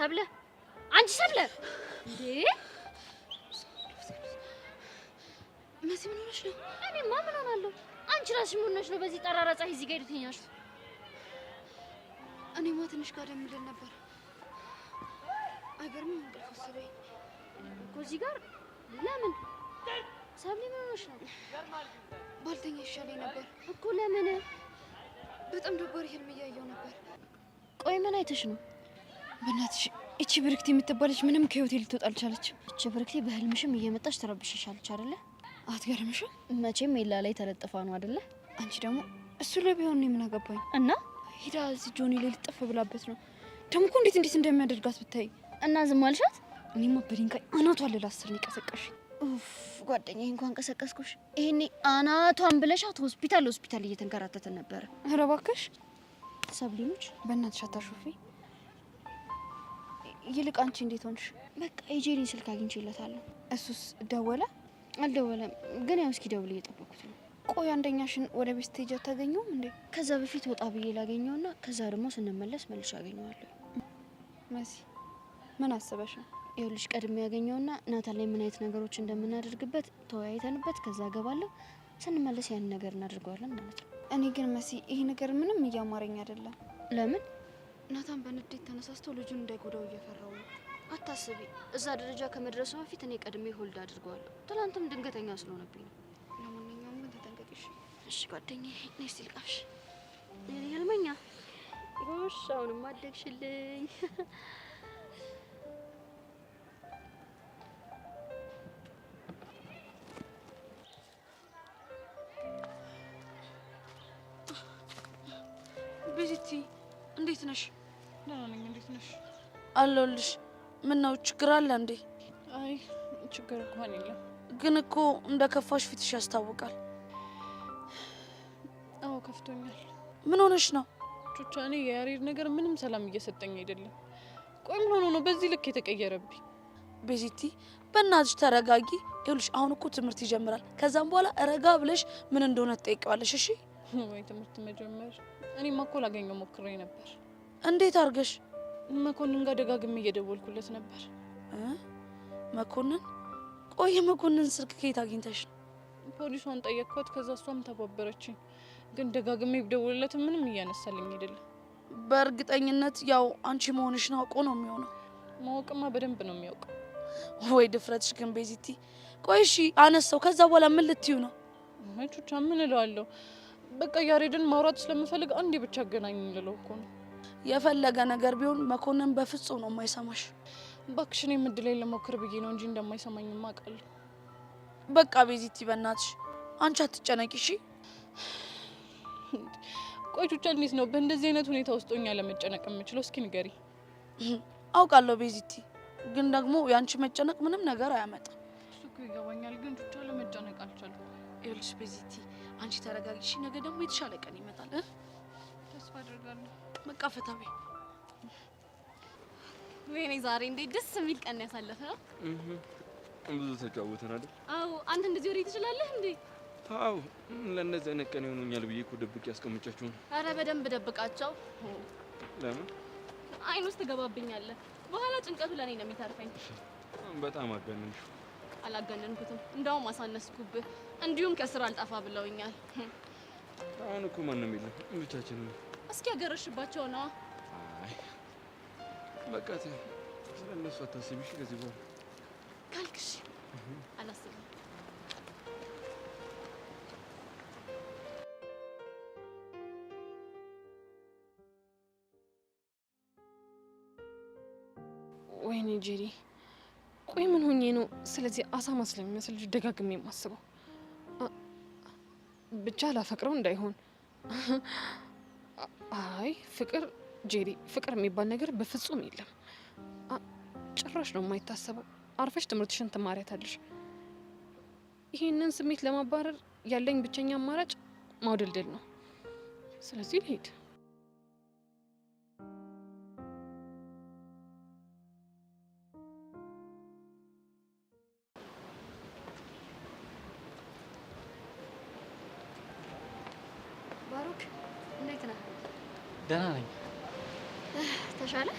ሰብለ አንቺ ሰብለ እንዴ መሲ ምን ሆነሽ ነው? እኔማ ምን ሆናለሁ? አንቺ ራስሽ ምን ሆነሽ ነው በዚህ ጠራራ ፀሐይ እዚህ ጋር ልተኛሽ? እኔማ ትንሽ ጋደም ልል ነበር። አይገርምም? እንቅልፍ ወሰደኝ እኮ እዚህ ጋር። ለምን ሰብለ ምን ሆነሽ ነው? ባልተኛ ይሻለኝ ነበር እኮ። ለምን? በጣም ደባሪ ህልም እያየሁ ነበር። ቆይ ምን አይተሽ ነው? በእናትሽ እቺ ብርክቲ የምትባለች ምንም ከህይወቴ ልትወጣ አልቻለችም። እቺ ብርክቲ በህልምሽም እየመጣች ትረብሽሻለች አይደለ? አትገርምሽም? መቼም ሜላ ላይ ተለጥፋ ነው አይደለ? አንቺ ደግሞ እሱ ላይ ቢሆን ነው ምን አገባኝ? እና ሂዳ እዚህ ጆኒ ላይ ልጥፍ ብላበት ነው ደግሞ እኮ እንዴት እንደሚያደርጋት ብታይ። እና ዝም አልሻት? እኔማ በድንጋይ አናቷን ልላስር ነው የቀሰቀሽኝ። ኡፍ ጓደኛዬ እንኳን ቀሰቀስኩሽ። ይሄኔ አናቷን ብለሻት ሆስፒታል እየተንከራተተ ነበር። ኧረ እባክሽ ሰብሊሙች በእናትሽ አታሾፊ። ይልቅ አንቺ እንዴት ሆንሽ? በቃ የጄሪን ስልክ አግኝቼለታለሁ። እሱስ ደወለ? አልደወለም፣ ግን ያው እስኪ ደውል እየጠበኩት ነው። ቆይ አንደኛሽን ወደ ቤት ስትሄጂ አታገኘውም እንዴ? ከዛ በፊት ወጣ ብዬ ላገኘውና ከዛ ደግሞ ስንመለስ መልሼ አገኘዋለሁ። መሲ ምን አስበሽ ነው? ይኸውልሽ ቀድሜ ያገኘውና ናታን ላይ ምን አይነት ነገሮች እንደምናደርግበት ተወያይተንበት ከዛ ገባለሁ። ስንመለስ ያን ነገር እናደርገዋለን ማለት ነው። እኔ ግን መሲ ይሄ ነገር ምንም እያማረኝ አይደለም። ለምን? ናታን በንዴት ተነሳስቶ ልጁን እንዳይጎዳው እየፈራው ነው። አታስቢ፣ እዛ ደረጃ ከመድረሱ በፊት እኔ ቀድሜ ሆልድ አድርገዋለሁ። ትናንትም ድንገተኛ ስለሆነብኝ ነው። ለማንኛውም ግን ተጠንቀቂሽ እሺ ጓደኛዬ። ነይ እስቲ ልቃፍሽ። እኔ ህልመኛ ጎሽ፣ አሁንም አደግሽልኝ። ቤቲ እንዴት ነሽ? ደህና ነኝ። እንዴት ነሽ? አለሁልሽ። ምን ነው ችግር አለ እንዴ? አይ ችግር እንኳን የለም። ግን እኮ እንደ ከፋሽ ፊትሽ ያስታውቃል። አዎ ከፍቶኛል። ምን ሆነሽ ነው? ቹቻ እኔ የያሬድ ነገር ምንም ሰላም እየሰጠኝ አይደለም። ቆይ ምን ሆኖ ነው በዚህ ልክ የተቀየረብኝ? ቤቲ በእናትሽ ተረጋጊ። ይኸውልሽ አሁን እኮ ትምህርት ይጀምራል። ከዛም በኋላ ረጋ ብለሽ ምን እንደሆነ ትጠይቂዋለሽ። እሺ? ወይ ትምህርት መጀመር። እኔማ እኮ ላገኘው ሞክሬ ነበር። እንዴት አድርገሽ? መኮንን ጋር ደጋግሜ እየደወልኩለት ነበር። መኮንን? ቆይ የመኮንን ስልክ ከየት አግኝተሽ ነው? ፖሊሷን ጠየቅኳት። ከዛ እሷም ተባበረችኝ። ግን ደጋግሜ ብደውልለት ምንም እያነሳልኝ አይደለም። በእርግጠኝነት ያው አንቺ መሆንሽን አውቆ ነው የሚሆነው። ማወቅማ በደንብ ነው የሚያውቀው። ወይ ድፍረትሽ ግን ቤዚቲ። ቆይ እሺ አነሳው። ከዛ በኋላ ምን ልትዩ ነው? ቹቻ ምን እለዋለሁ? በቃ ያሬድን ማውራት ስለምፈልግ አንዴ ብቻ አገናኝ ልለው እኮ ነው። የፈለገ ነገር ቢሆን መኮንን በፍጹም ነው የማይሰማሽ። እባክሽ እኔ ምድሌን ለሞክር ብዬ ነው እንጂ እንደማይሰማኝማ አውቃለሁ። በቃ ቤዚቲ በእናትሽ አንቺ አትጨነቂ እሺ? ቆይ ቹቻ እንዴት ነው በእንደዚህ አይነት ሁኔታ ውስጥ ሆኜ ለመጨነቅ የምችለው? እስኪ ንገሪ። አውቃለሁ ቤዚቲ፣ ግን ደግሞ ያንቺ መጨነቅ ምንም ነገር አያመጣም። እሱ እኮ ይገባኛል፣ ግን ቹቻ ለመጨነቅ አልቻልኩም። ይኸውልሽ ቤዚቲ አንቺ ተረጋጊ እሺ? ነገ ደግሞ የተሻለ ቀን ይመጣል። ተስፋ አደርጋለሁ። በቃ ፈታቤ። ወይኔ ዛሬ እንዴት ደስ የሚል ቀን ያሳለፈው። ብዙ ተጫወተን አይደል? አዎ አንተ እንደዚህ ወሬ ትችላለህ እንዴ? አዎ ለነዚህ አይነት ቀን ይሆኑኛል ብዬ እኮ ደብቄ ያስቀምጫችሁ ነው። አረ በደንብ ደብቃቸው። ለምን? አይን ውስጥ ትገባብኛለህ። በኋላ ጭንቀቱ ለኔ ነው የሚተርፈኝ። በጣም አጋነንሽ። አላጋነንኩትም፣ እንደውም አሳነስኩብህ። እንዲሁም ከስራ አልጠፋ ብለውኛል። አሁን እኮ ማንም የለም ብቻችንን። እስኪ ያገረሽባቸው ነው። አይ በቃ ስለነሱ አታስቢሽ። ከዚህ በኋላ ካልክሽ አላስብም። ወይኔ ጄሪ፣ ቆይ ምን ሆኜ ነው ስለዚህ አሳማ ስለሚመስል ልጅ ደጋግሜ የማስበው? ብቻ ላፈቅረው እንዳይሆን። አይ ፍቅር ጄሪ፣ ፍቅር የሚባል ነገር በፍጹም የለም። ጭራሽ ነው የማይታሰበው። አርፈሽ ትምህርትሽን ትማሪያታለሽ። ይህንን ስሜት ለማባረር ያለኝ ብቸኛ አማራጭ ማውደልደል ነው። ስለዚህ ልሄድ። ባሩክ እንዴት ነህ? ደህና ነኝ። ተሻለ?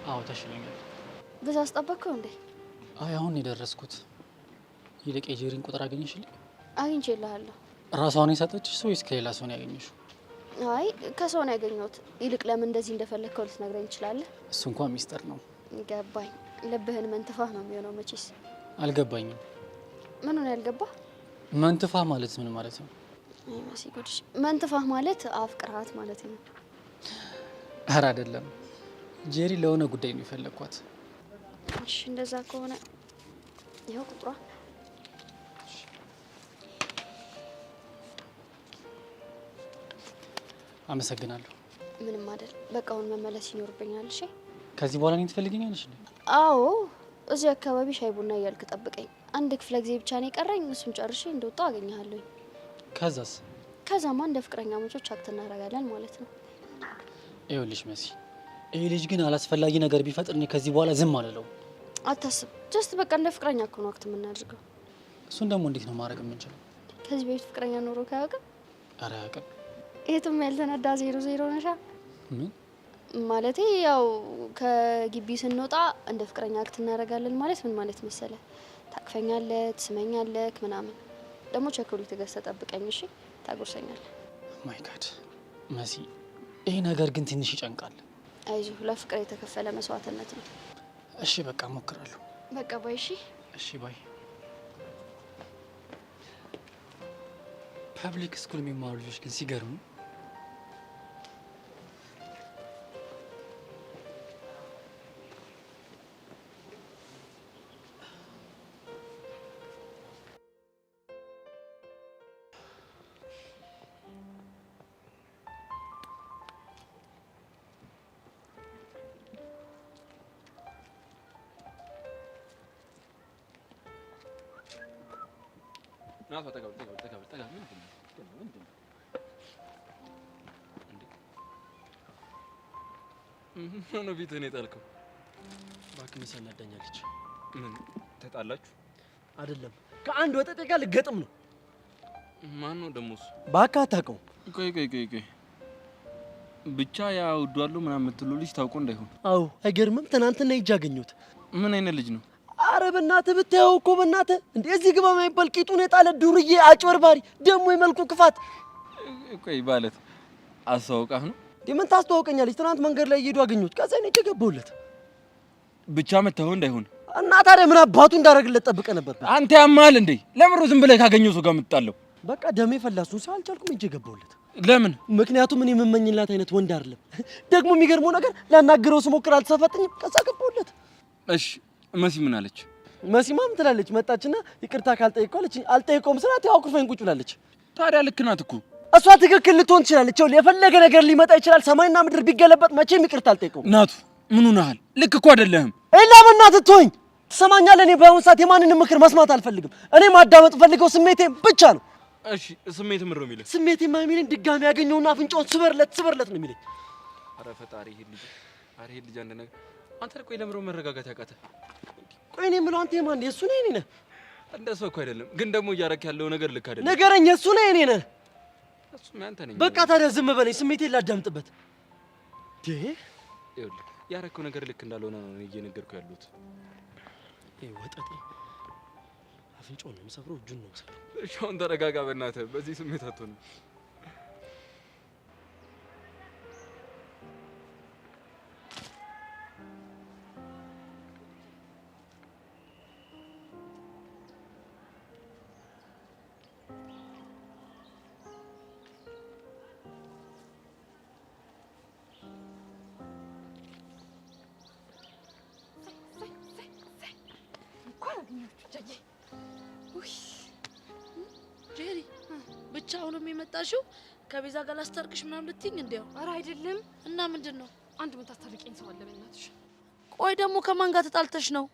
አዎ ተሽሎኛል። በዛ አስጠበቅከው እንዴ? አይ አሁን የደረስኩት። ይልቅ የጄሪን ቁጥር አገኘሽልኝ? አግኝቼልሃለሁ። ራሷን የሰጠችሽ ሰው ወይስ ከሌላ ሰው ነው ያገኘሽው? አይ ከሰው ነው ያገኘሁት። ይልቅ ለምን እንደዚህ እንደፈለግከው ልትነግረኝ ትችላለህ? እሱ እንኳን ሚስጥር ነው። ገባኝ። ልብህን መንትፋህ ነው የሚሆነው መቼስ። አልገባኝም። ምን ነው ያልገባ? መንትፋ ማለት ምን ማለት ነው? አይ መሲ ጉድሽ። መንትፋህ ማለት አፍቅርሃት ማለት ነው። ኧረ አይደለም፣ ጄሪ ለሆነ ጉዳይ ነው የፈለግኳት። እሺ እንደዛ ከሆነ ይኸው ቁጥሯ። አመሰግናለሁ። ምንም አይደል። በቃ አሁን መመለስ ይኖርብኛል። እሺ ከዚህ በኋላ እኔን ትፈልጊኛለሽ እንዴ? አዎ፣ እዚህ አካባቢ ሻይ ቡና እያልክ ጠብቀኝ። አንድ ክፍለ ጊዜ ብቻ ነው የቀረኝ። እሱን ጨርሼ እንደወጣሁ አገኘሃለሁ። ከዛስ? ከዛማ እንደ ፍቅረኛ ሞቾች አክት እናደርጋለን ማለት ነው። ይኸውልሽ መሲ፣ ይሄ ልጅ ግን አላስፈላጊ ነገር ቢፈጥር እኔ ከዚህ በኋላ ዝም አልለው። አታስብ። ጀስት በቃ እንደ ፍቅረኛ እኮ ነው አክት የምናደርገው። እሱን ደግሞ እንዴት ነው ማድረግ የምንችለው? ከዚህ በፊት ፍቅረኛ ኖሮ ካያውቅም? ኧረ አያውቅም። የትም ያልተነዳ 00 ነሻ። ምን ማለቴ ያው ከግቢ ስንወጣ እንደ ፍቅረኛ አክት እናደርጋለን ማለት ምን ማለት መሰለ? ታቅፈኛለህ፣ ትስመኛለህ ምናምን። ደግሞ ቸኮሌት ገዝተህ ጠብቀኝ እሺ? ታጎርሰኛለህ። ማይ ጋድ መሲ፣ ይሄ ነገር ግን ትንሽ ይጨንቃል። አይዞህ፣ ለፍቅር የተከፈለ መስዋዕትነት ነው። እሺ በቃ እሞክራለሁ። በቃ ባይ። እሺ እሺ ባይ። ፐብሊክ ስኩል የሚማሩ ልጆች ግን ሲገርሙ። ናት ተቀበል ምንድን ነው ፊትህን የጣልከው? እባክህ መሲ አናዳኛለች። ምን ተጣላችሁ? አይደለም ከአንድ ወጠጤ ጋር ልገጥም ነው። ማን ነው ደግሞ እሱ? እባክህ አታውቀውም። ቆይ ብቻ ያ ውዷሉ ምናምን የምትለው ልጅ ታውቆ እንዳይሆን። አዎ አይገርምም። ትናንትና ሂጅ አገኘሁት። ምን አይነት ልጅ ነው? አረ በእናትህ ብታየው እኮ በእናትህ እንዴ! እዚህ ግባ የማይባል ቂጡን የጣለ ዱርዬ አጭበርባሪ፣ ደግሞ የመልኩ ክፋት። ቆይ ማለት አስተዋውቃህ ነው? ምን ታስተዋውቀኛለች? ትናንት መንገድ ላይ እየሄዱ አገኘሁት። ከዛ እኔ ገባሁለት። ብቻ መተኸው እንዳይሆን። እና ታዲያ ምን አባቱ እንዳደረግለት ጠብቀህ ነበር? አንተ ያማል እንዴ? ለምሮ ዝም ብለህ ካገኘው ሰው ጋር የምትጣለው? በቃ ደሜ ፈላሱን ሰው አልቻልኩም። ሂጅ ገባሁለት። ለምን? ምክንያቱም እኔ የምመኝላት አይነት ወንድ አይደለም። ደግሞ የሚገርመው ነገር ላናግረው ስሞክር አልተሳፈጠኝም። ከዛ ገባሁለት። እሺ መሲ ምን አለች? መሲማ ምን ትላለች? መጣችና ይቅርታ ካልጠየቀው አለች። አልጠየቀውም ስላት ያው አኩርፈኝ ቁጭ ብላለች። ታዲያ ልክ ናት እኮ እሷ ትክክል ልትሆን ትችላለች። ይኸውልህ የፈለገ ነገር ሊመጣ ይችላል። ሰማይና ምድር ቢገለበጥ መቼም ይቅርታ አልጠየቀውም። ናቱ ምን ሆነሃል? ልክ እኮ አይደለህም። ኤላ በእናትህ ተወኝ። ትሰማኛለህ? እኔ በአሁኑ ሰዓት የማንንም ምክር መስማት አልፈልግም። እኔ ማዳመጥ ፈልገው ስሜቴን ብቻ ነው። እሺ ስሜት ምን ነው የሚለኝ? ስሜቴማ የሚለኝ ድጋሚ ያገኘውና አፍንጫውን ስበርለት ነው የሚለኝ። ኧረ ፈጣሪ ይሄ ልጅ አንድ ነገር አንተ ቆይ ለምሮ መረጋጋት ያቃተ? ቆይ እኔ የምለው አንተ የማን የእሱ ነህ የእኔ ነህ? እንደሱ እኮ አይደለም፣ ግን ደግሞ እያረክ ያለው ነገር ልክ አይደለም። ንገረኝ፣ የእሱ ነህ የእኔ ነህ? እሱም ያንተ ነኝ። በቃ ታዲያ ዝም በለኝ፣ ስሜቴን ላዳምጥበት። ይኸውልህ ያረከው ነገር ልክ እንዳልሆነ ነው እየነገርኩህ ያሉት። ይሄ ወጠጤ አፍንጫውን ነው የምሰብረው፣ እጁን ነው የምሰብረው። እሺ አሁን ተረጋጋ በእናትህ፣ በዚህ ስሜት አትሆንም። ጄሪ ብቻውንም የመጣሽው ከቤዛ ጋር ላስታርቅሽ ምናምን ልትይኝ እንዴው? ኧረ አይደለም። እና ምንድነው? አንድ የምታስታርቂኝ ሰው አለ በእናትሽ። ቆይ ደግሞ ከማን ጋር ተጣልተሽ ነው?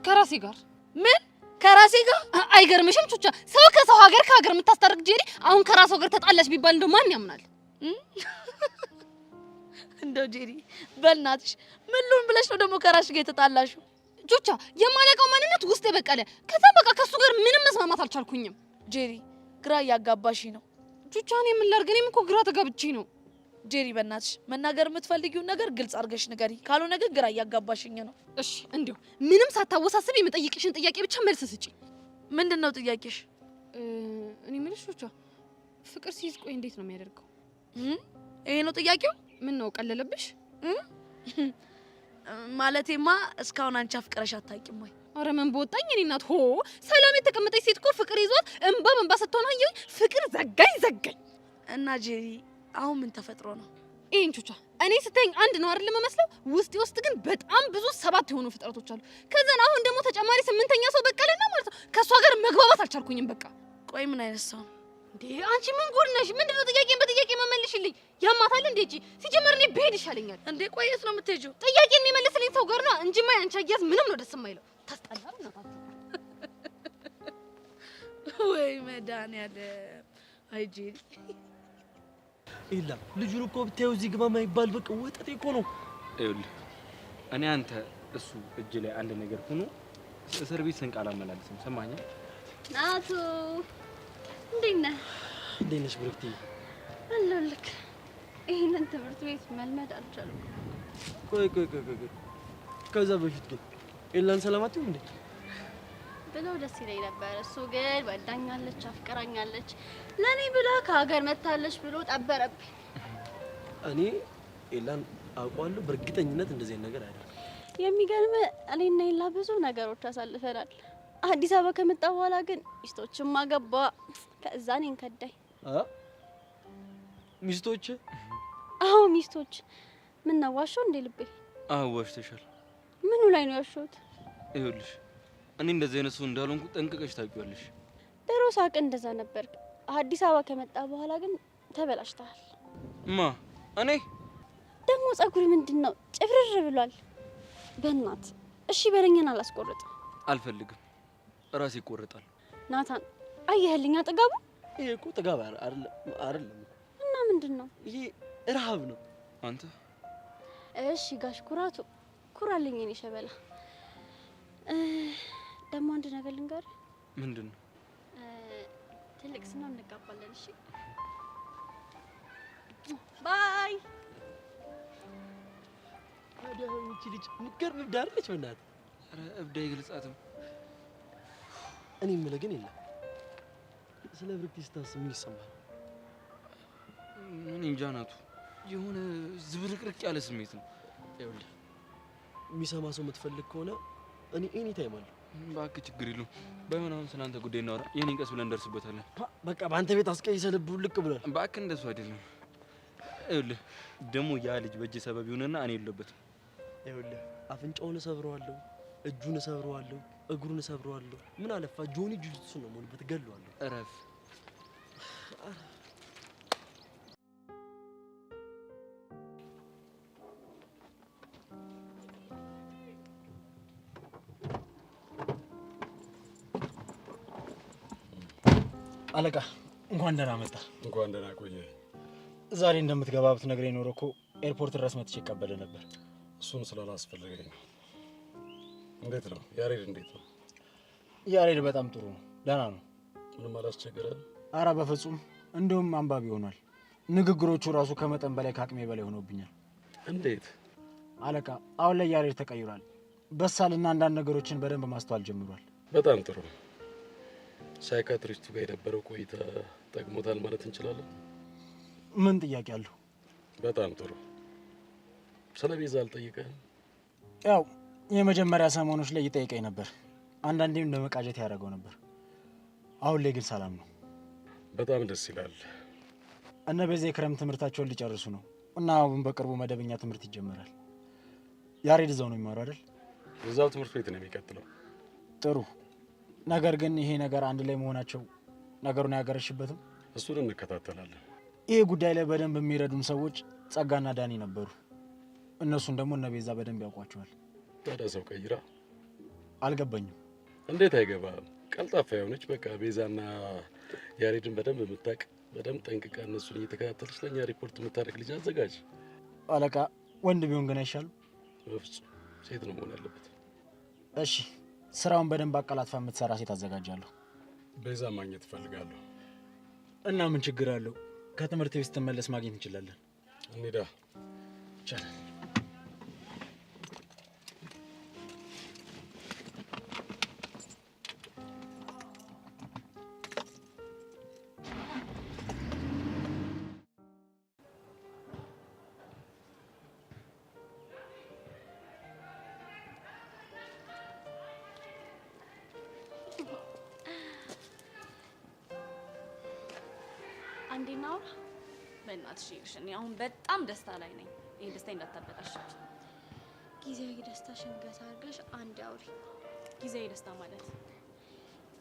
ከራሴ ጋር። ምን ከራሴ ጋር? አይገርምሽም ቹቻ? ሰው ከሰው ሀገር ከሀገር የምታስታርቅ ጄሪ አሁን ከራሷ ጋር ተጣላሽ ቢባል እንደው ማን ያምናል? እንደው ጄሪ በእናትሽ ምን ሉን ብለሽ ነው ደግሞ ከራስሽ ጋር የተጣላሽው? ቹቻ የማለቀው ማንነት ውስጥ የበቀለ ከዛ በቃ ከሱ ጋር ምንም መስማማት አልቻልኩኝም። ጄሪ ግራ እያጋባሽ ነው። ቹቻ እኔ ምን ላድርግ? እኔም እኮ ግራ ተጋብቼ ነው። ጄሪ በእናትሽ መናገር የምትፈልጊውን ነገር ግልጽ አድርገሽ ንገሪ። ካልሆነ ግን ግራ እያጋባሽኝ ነው። እሺ እንዲሁ ምንም ሳታወሳስብ የምጠይቅሽን ጥያቄ ብቻ መልስ ስጪ። ምንድነው ጥያቄሽ? እኔ የምልሽ ብቻ ፍቅር ሲይዝ ቆይ እንዴት ነው የሚያደርገው? ይሄ ነው ጥያቄው? ምን ነው ቀለለብሽ? ማለቴማ እስካሁን አንቺ አፍቅረሽ አታውቂም ወይ? አረ ምን በወጣኝ እኔ እናት ሆ ሰላም የተቀመጠች ሴት እኮ ፍቅር ይዟት እንባ ስትሆን አየሁኝ። ፍቅር ዘጋኝ። እና ጄሪ አሁን ምን ተፈጥሮ ነው? ይሄን ቹቻ እኔ ስተኝ አንድ ነው አይደል የምመስለው? ውስጥ ግን በጣም ብዙ 7 የሆኑ ፍጥረቶች አሉ። ከዛን አሁን ደግሞ ተጨማሪ 8ኛ ሰው በቀለና ማለት ነው። ከሷ ጋር መግባባት አልቻልኩኝም በቃ። ቆይ ምን አይነት ሰው እንዴ? አንቺ ምን ጉድ ነሽ? ምንድነው ጥያቄን በጥያቄ መመልሽልኝ? ያማታል እንዴ? እጂ ሲጀመር እኔ ብሄድ ይሻለኛል። እንዴ? ቆይ የት ነው የምትሄጂው? ጥያቄን የሚመልስልኝ ሰው ጋር ነው እንጂማ ያንቺ አያዝ ምንም ነው ደስ የማይለው። ታስጠላል ነው ወይ መድኃኒዓለም። አይ ጄሪ ኢላ ልጁን እኮ ብታየው እዚህ ግባ የማይባል በቃ ወጠጤ እኮ ነው። ይኸውልህ እኔ አንተ እሱ እጅ ላይ አንድ ነገር ሆኖ እስር ቤት ስንቃል አመላለስም። ሰማኝ ናቱ እንዴት ነህ? እንዴት ነሽ ብሩክቲ? አለሁልህ። ይሄንን ትምህርት ቤት መልመድ አልቻልኩም። ቆይ ከዛ በፊት ግን ኤላን ሰላም አትይም እንዴ? ብለው ደስ ይለኝ ነበር። እሱ ግን ወዳኛለች፣ አፍቅራኛለች፣ ለኔ ብላ ከሀገር መታለች ብሎ ጠበረብኝ። እኔ ኤላን አውቀዋለሁ በእርግጠኝነት እንደዚህ ነገር አይደለም። የሚገርም እኔና ኤላ ብዙ ነገሮች አሳልፈናል። አዲስ አበባ ከመጣ በኋላ ግን ሚስቶችም አገባ። ከዛ እኔን ከዳኝ። ሚስቶች? አዎ ሚስቶች። ምን ነው ዋሻው እንዴ ልቤ? አዎ ዋሽተሻል። ምኑ ላይ ነው ያሸሁት? ይኸውልሽ እኔ እንደዚህ አይነት ሰው እንዳልሆንኩ ጠንቅቀሽ ታውቂዋለሽ። ድሮ ሳቅ እንደዛ ነበር። አዲስ አበባ ከመጣ በኋላ ግን ተበላሽተሃል። ማ እኔ ደግሞ ጸጉሪ ምንድነው ጭፍርር ብሏል። በእናት እሺ በለኝን አላስቆርጥ። አልፈልግም ራሴ ይቆረጣል። ናታን አየህልኛ ጥጋቡ? ይሄ እኮ ጥጋብ አይደለም። እና ምንድነው? ይሄ ረሃብ ነው። አንተ እሺ ጋሽ ኩራቱ ኩራልኝ እኔ ሸበላ። ደግሞ አንድ ነገር ልንገር። ምንድነው? ትልቅ ስንሆን እንጋባለን። እሺ ባይ። ታዲያ እቺ ልጅ ምትገርም እብድ አይደለች? በእናትህ ኧረ እብድ አይገልጻትም። እኔ የምልህ ግን የለም ስለ ብሩክቲ ስታስብ ምን ይሰማል? ምን እንጃ ናቱ የሆነ ዝብርቅርቅ ያለ ስሜት ነው። ይኸውልህ የሚሰማ ሰው የምትፈልግ ከሆነ እኔ ኤኒ ታይም አለሁ። እባክህ ችግር የለውም። ባይሆን አሁን ስለአንተ ጉዳይ እናወራ። የኔን ቀስ ብለን እንደርስበታለን። በቃ በአንተ ቤት አስቀይሰህ ልቡ ልቅ ብሏል። እባክህ እንደሱ አይደለም። ይኸውልህ ደግሞ ያ ልጅ በእጅ ሰበብ ይሁንና እኔ የለበትም። ይኸውልህ አፍንጫውን እሰብረዋለሁ፣ እጁን እሰብረዋለሁ፣ እግሩን እሰብረዋለሁ። ምን አለፋ ጆኒ ጁጁትሱ ነው ማለት በትገለዋለሁ። እረፍ። አለቃ እንኳን ደህና መጣ። እንኳን ደህና ቆየ። ዛሬ እንደምትገባ ብትነግረኝ ኖሮ እኮ ኤርፖርት ድረስ መጥቼ እቀበል ነበር። እሱን ስላላስፈለገኝ ነው። እንዴት ነው ያሬድ? እንዴት ነው ያሬድ? በጣም ጥሩ ነው፣ ደህና ነው። ምንም አላስቸገረም? አረ በፍጹም እንደውም አንባቢ ሆኗል። ንግግሮቹ ራሱ ከመጠን በላይ ከአቅሜ በላይ ሆኖብኛል። እንዴት? አለቃ አሁን ላይ ያሬድ ተቀይሯል። በሳልና አንዳንድ ነገሮችን በደንብ ማስተዋል ጀምሯል። በጣም ጥሩ። ሳይካትሪስቱ ጋር የነበረው ቆይታ ጠቅሞታል ማለት እንችላለን? ምን ጥያቄ አለው? በጣም ጥሩ። ስለ ቤዛ አልጠየቀህም? ያው የመጀመሪያ ሰሞኖች ላይ ይጠይቀኝ ነበር። አንዳንዴም ለመቃጀት ያደረገው ነበር። አሁን ላይ ግን ሰላም ነው። በጣም ደስ ይላል። እነ ቤዛ የክረምት ትምህርታቸውን ሊጨርሱ ነው እና አሁን በቅርቡ መደበኛ ትምህርት ይጀምራል። ያሬድ እዛው ነው የሚማረው አይደል? እዛው ትምህርት ቤት ነው የሚቀጥለው። ጥሩ። ነገር ግን ይሄ ነገር አንድ ላይ መሆናቸው ነገሩን አያገረሽበትም? እሱን እንከታተላለን። ይሄ ጉዳይ ላይ በደንብ የሚረዱን ሰዎች ጸጋና ዳኒ ነበሩ። እነሱን ደግሞ እነ ቤዛ በደንብ ያውቋቸዋል። ታዲያ ሰው ቀይራ? አልገባኝም። እንዴት አይገባም? ቀልጣፋ የሆነች በቃ ቤዛና ያሬድን በደንብ የምታውቅ በደንብ ጠንቅቃ እነሱን እየተከታተለች ለኛ ሪፖርት የምታደርግ ልጅ አዘጋጅ። አለቃ ወንድ ቢሆን ግን አይሻልም? በፍጹም ሴት ነው መሆን ያለበት። እሺ ስራውን በደንብ አቀላጥፋ የምትሰራ ሴት አዘጋጃለሁ። ቤዛ ማግኘት እፈልጋለሁ። እና ምን ችግር አለው? ከትምህርት ቤት ስትመለስ ማግኘት እንችላለን። እንሂዳ። ይቻላል። አንዴ እናውራ። በእናትሽ ይኸውልሽ፣ እኔ አሁን በጣም ደስታ ላይ ነኝ። ይሄ ደስታ እንዳታበላሽብኝ። ጊዜያዊ ደስታሽን ገታ አድርገሽ አንድ አውሪ። ጊዜያዊ ደስታ ማለት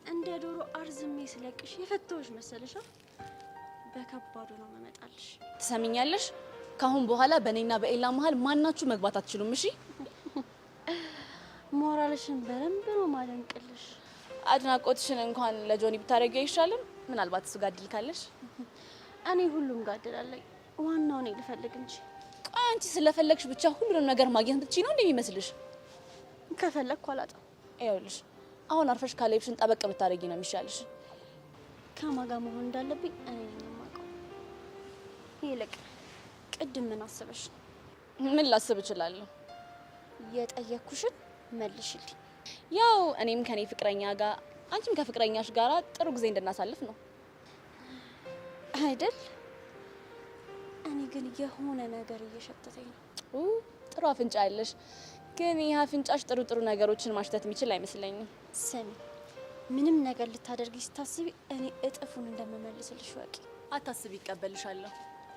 እንደ ዶሮ አርዝሜ ስለቅሽ የፈተውሽ መሰለሽ? በከባዱ ነው መመጣልሽ። ትሰሚኛለሽ? ካሁን በኋላ በእኔና በኤላ መሀል ማናችሁ መግባት አትችሉም። እሺ? ሞራልሽን በደንብ ነው ማደንቅልሽ። አድናቆትሽን እንኳን ለጆኒ ብታደርጊው አይሻልም? ምናልባት እሱ ጋር እድል ካለሽ። እኔ ሁሉም ጋር እድል አለኝ። ዋናው እኔ ልፈልግ እንጂ። ቆይ አንቺ ስለፈለግሽ ብቻ ሁሉንም ነገር ማግኘት ብትችይ ነው እንደሚመስልሽ? ከፈለግኩ አላጣም። ይኸውልሽ አሁን አርፈሽ ካሌብሽን ጠበቅ ብታደርጊ ነው የሚሻልሽ። ከማን ጋር መሆን እንዳለብኝ እኔ ነኝ የማውቀው። ይልቅ ቅድም ምን አስበሽ? ምን ላስብ እችላለሁ? የጠየኩሽን መልሽልኝ። ያው እኔም ከኔ ፍቅረኛ ጋር አንቺም ከፍቅረኛሽ ጋር ጥሩ ጊዜ እንድናሳልፍ ነው አይደል? እኔ ግን የሆነ ነገር እየሸተተኝ ነው። ጥሩ አፍንጫ ያለሽ፣ ግን ይህ አፍንጫሽ ጥሩ ጥሩ ነገሮችን ማሽተት የሚችል አይመስለኝም። ስሚ፣ ምንም ነገር ልታደርጊ ስታስቢ እኔ እጥፉን እንደምመልስልሽ ወቂ። አታስቢ፣ ይቀበልሻለሁ።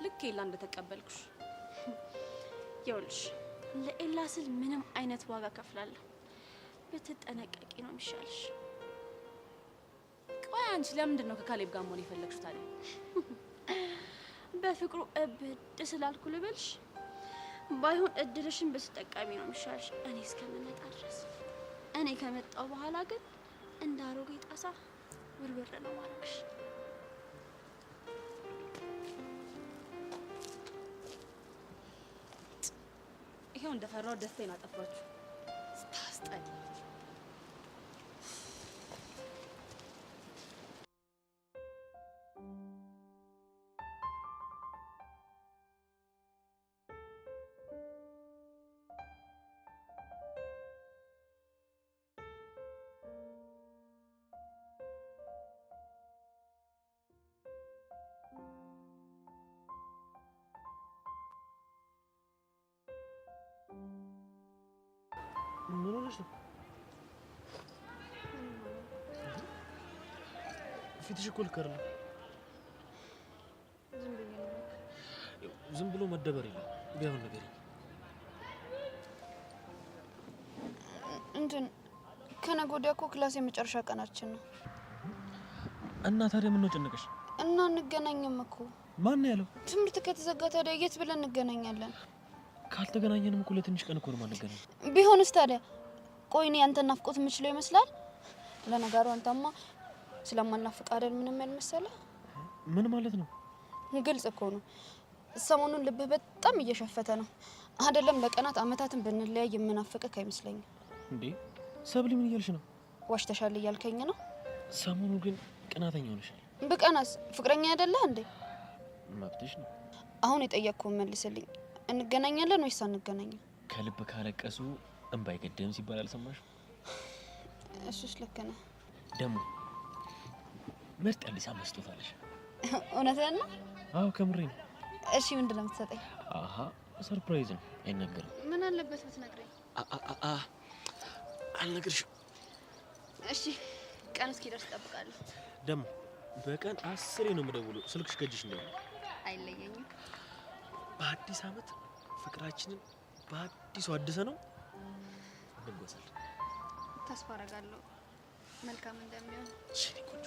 ልክ ኤላ እንደተቀበልኩሽ። ይኸውልሽ ለኤላ ስል ምንም አይነት ዋጋ ከፍላለሁ። ብትጠነቀቂ ነው የሚሻልሽ። ቆይ አንቺ ለምንድን ነው ከካሌብ ጋር መሆን የፈለግሽው ታዲያ? በፍቅሩ እብድ ስላልኩ ልበልሽ? ባይሆን እድልሽን ብትጠቀሚ ነው የሚሻልሽ እኔ እስከምመጣ ድረስ። እኔ ከመጣው በኋላ ግን እንደ አሮጌ ጣሳ ውርውር ነው ማለሽ። ይሄው እንደፈራው ደስታዬን አጠፋችሁ። ስታስጠላ። ምን ሆነሽ ነው? ፊትሽ እኮ ልክ አይደለም። ዝም ብሎ መደበር የለም። ቢያውን ነገር እንትን ከነገ ወዲያ እኮ ክላስ የመጨረሻ ቀናችን ነው። እና ታዲያ ምን ነው ጨነቀሽ? እና እንገናኝም እኮ። ማን ነው ያለው? ትምህርት ከተዘጋ ታዲያ የት ብለን እንገናኛለን? ካልተገናኘንም እኮ ለትንሽ ቀን እኮ ነው ማንገናኝ። ቢሆንስ ታዲያ? ቆይ እኔ አንተን ናፍቆት የምችለው ይመስላል? ለነገሩ አንተማ ስለማናፍቅ አይደል ምንም ያልመሰለ። ምን ማለት ነው? ግልጽ እኮ ነው። ሰሞኑን ልብህ በጣም እየሸፈተ ነው አይደለም? ለቀናት አመታትን ብንለያይ የምናፍቅህ አይመስለኝም። እንዴ ሰብሊ ምን እያልሽ ነው? ዋሽተሻል እያልከኝ ነው? ሰሞኑ ግን ቅናተኛ ሆነሻል። ብቀናስ ፍቅረኛ አይደለህ እንዴ? መብትሽ ነው። አሁን የጠየቅኩህን መልስልኝ። እንገናኛለን ወይስ አንገናኝም? ከልብ ካለቀሱ እንባ አይገድም ሲባል አልሰማሽ? እሱስ ልክ ነህ። ደግሞ ምርጥ አዲስ አመት ስጦታ አለሽ። እውነትህን ነው? አዎ ከምሬ ነው። እሺ ምንድን ነው የምትሰጠኝ? አሃ ሰርፕራይዝ ነው፣ አይነገርም። ምን አለበት ብትነግረኝ? አልነግርሽም። እሺ ቀን እስኪደርስ እጠብቃለሁ። ደግሞ በቀን 10 ነው የምደውለው፣ ስልክሽ ከእጅሽ እንዳይሆን። አይለየኝም። በአዲስ አመት ፍቅራችንን በአዲሱ አድሰ ነው እንጓዛለን። ተስፋ አደርጋለሁ መልካም እንደሚሆን። እሺ ቆንጆ።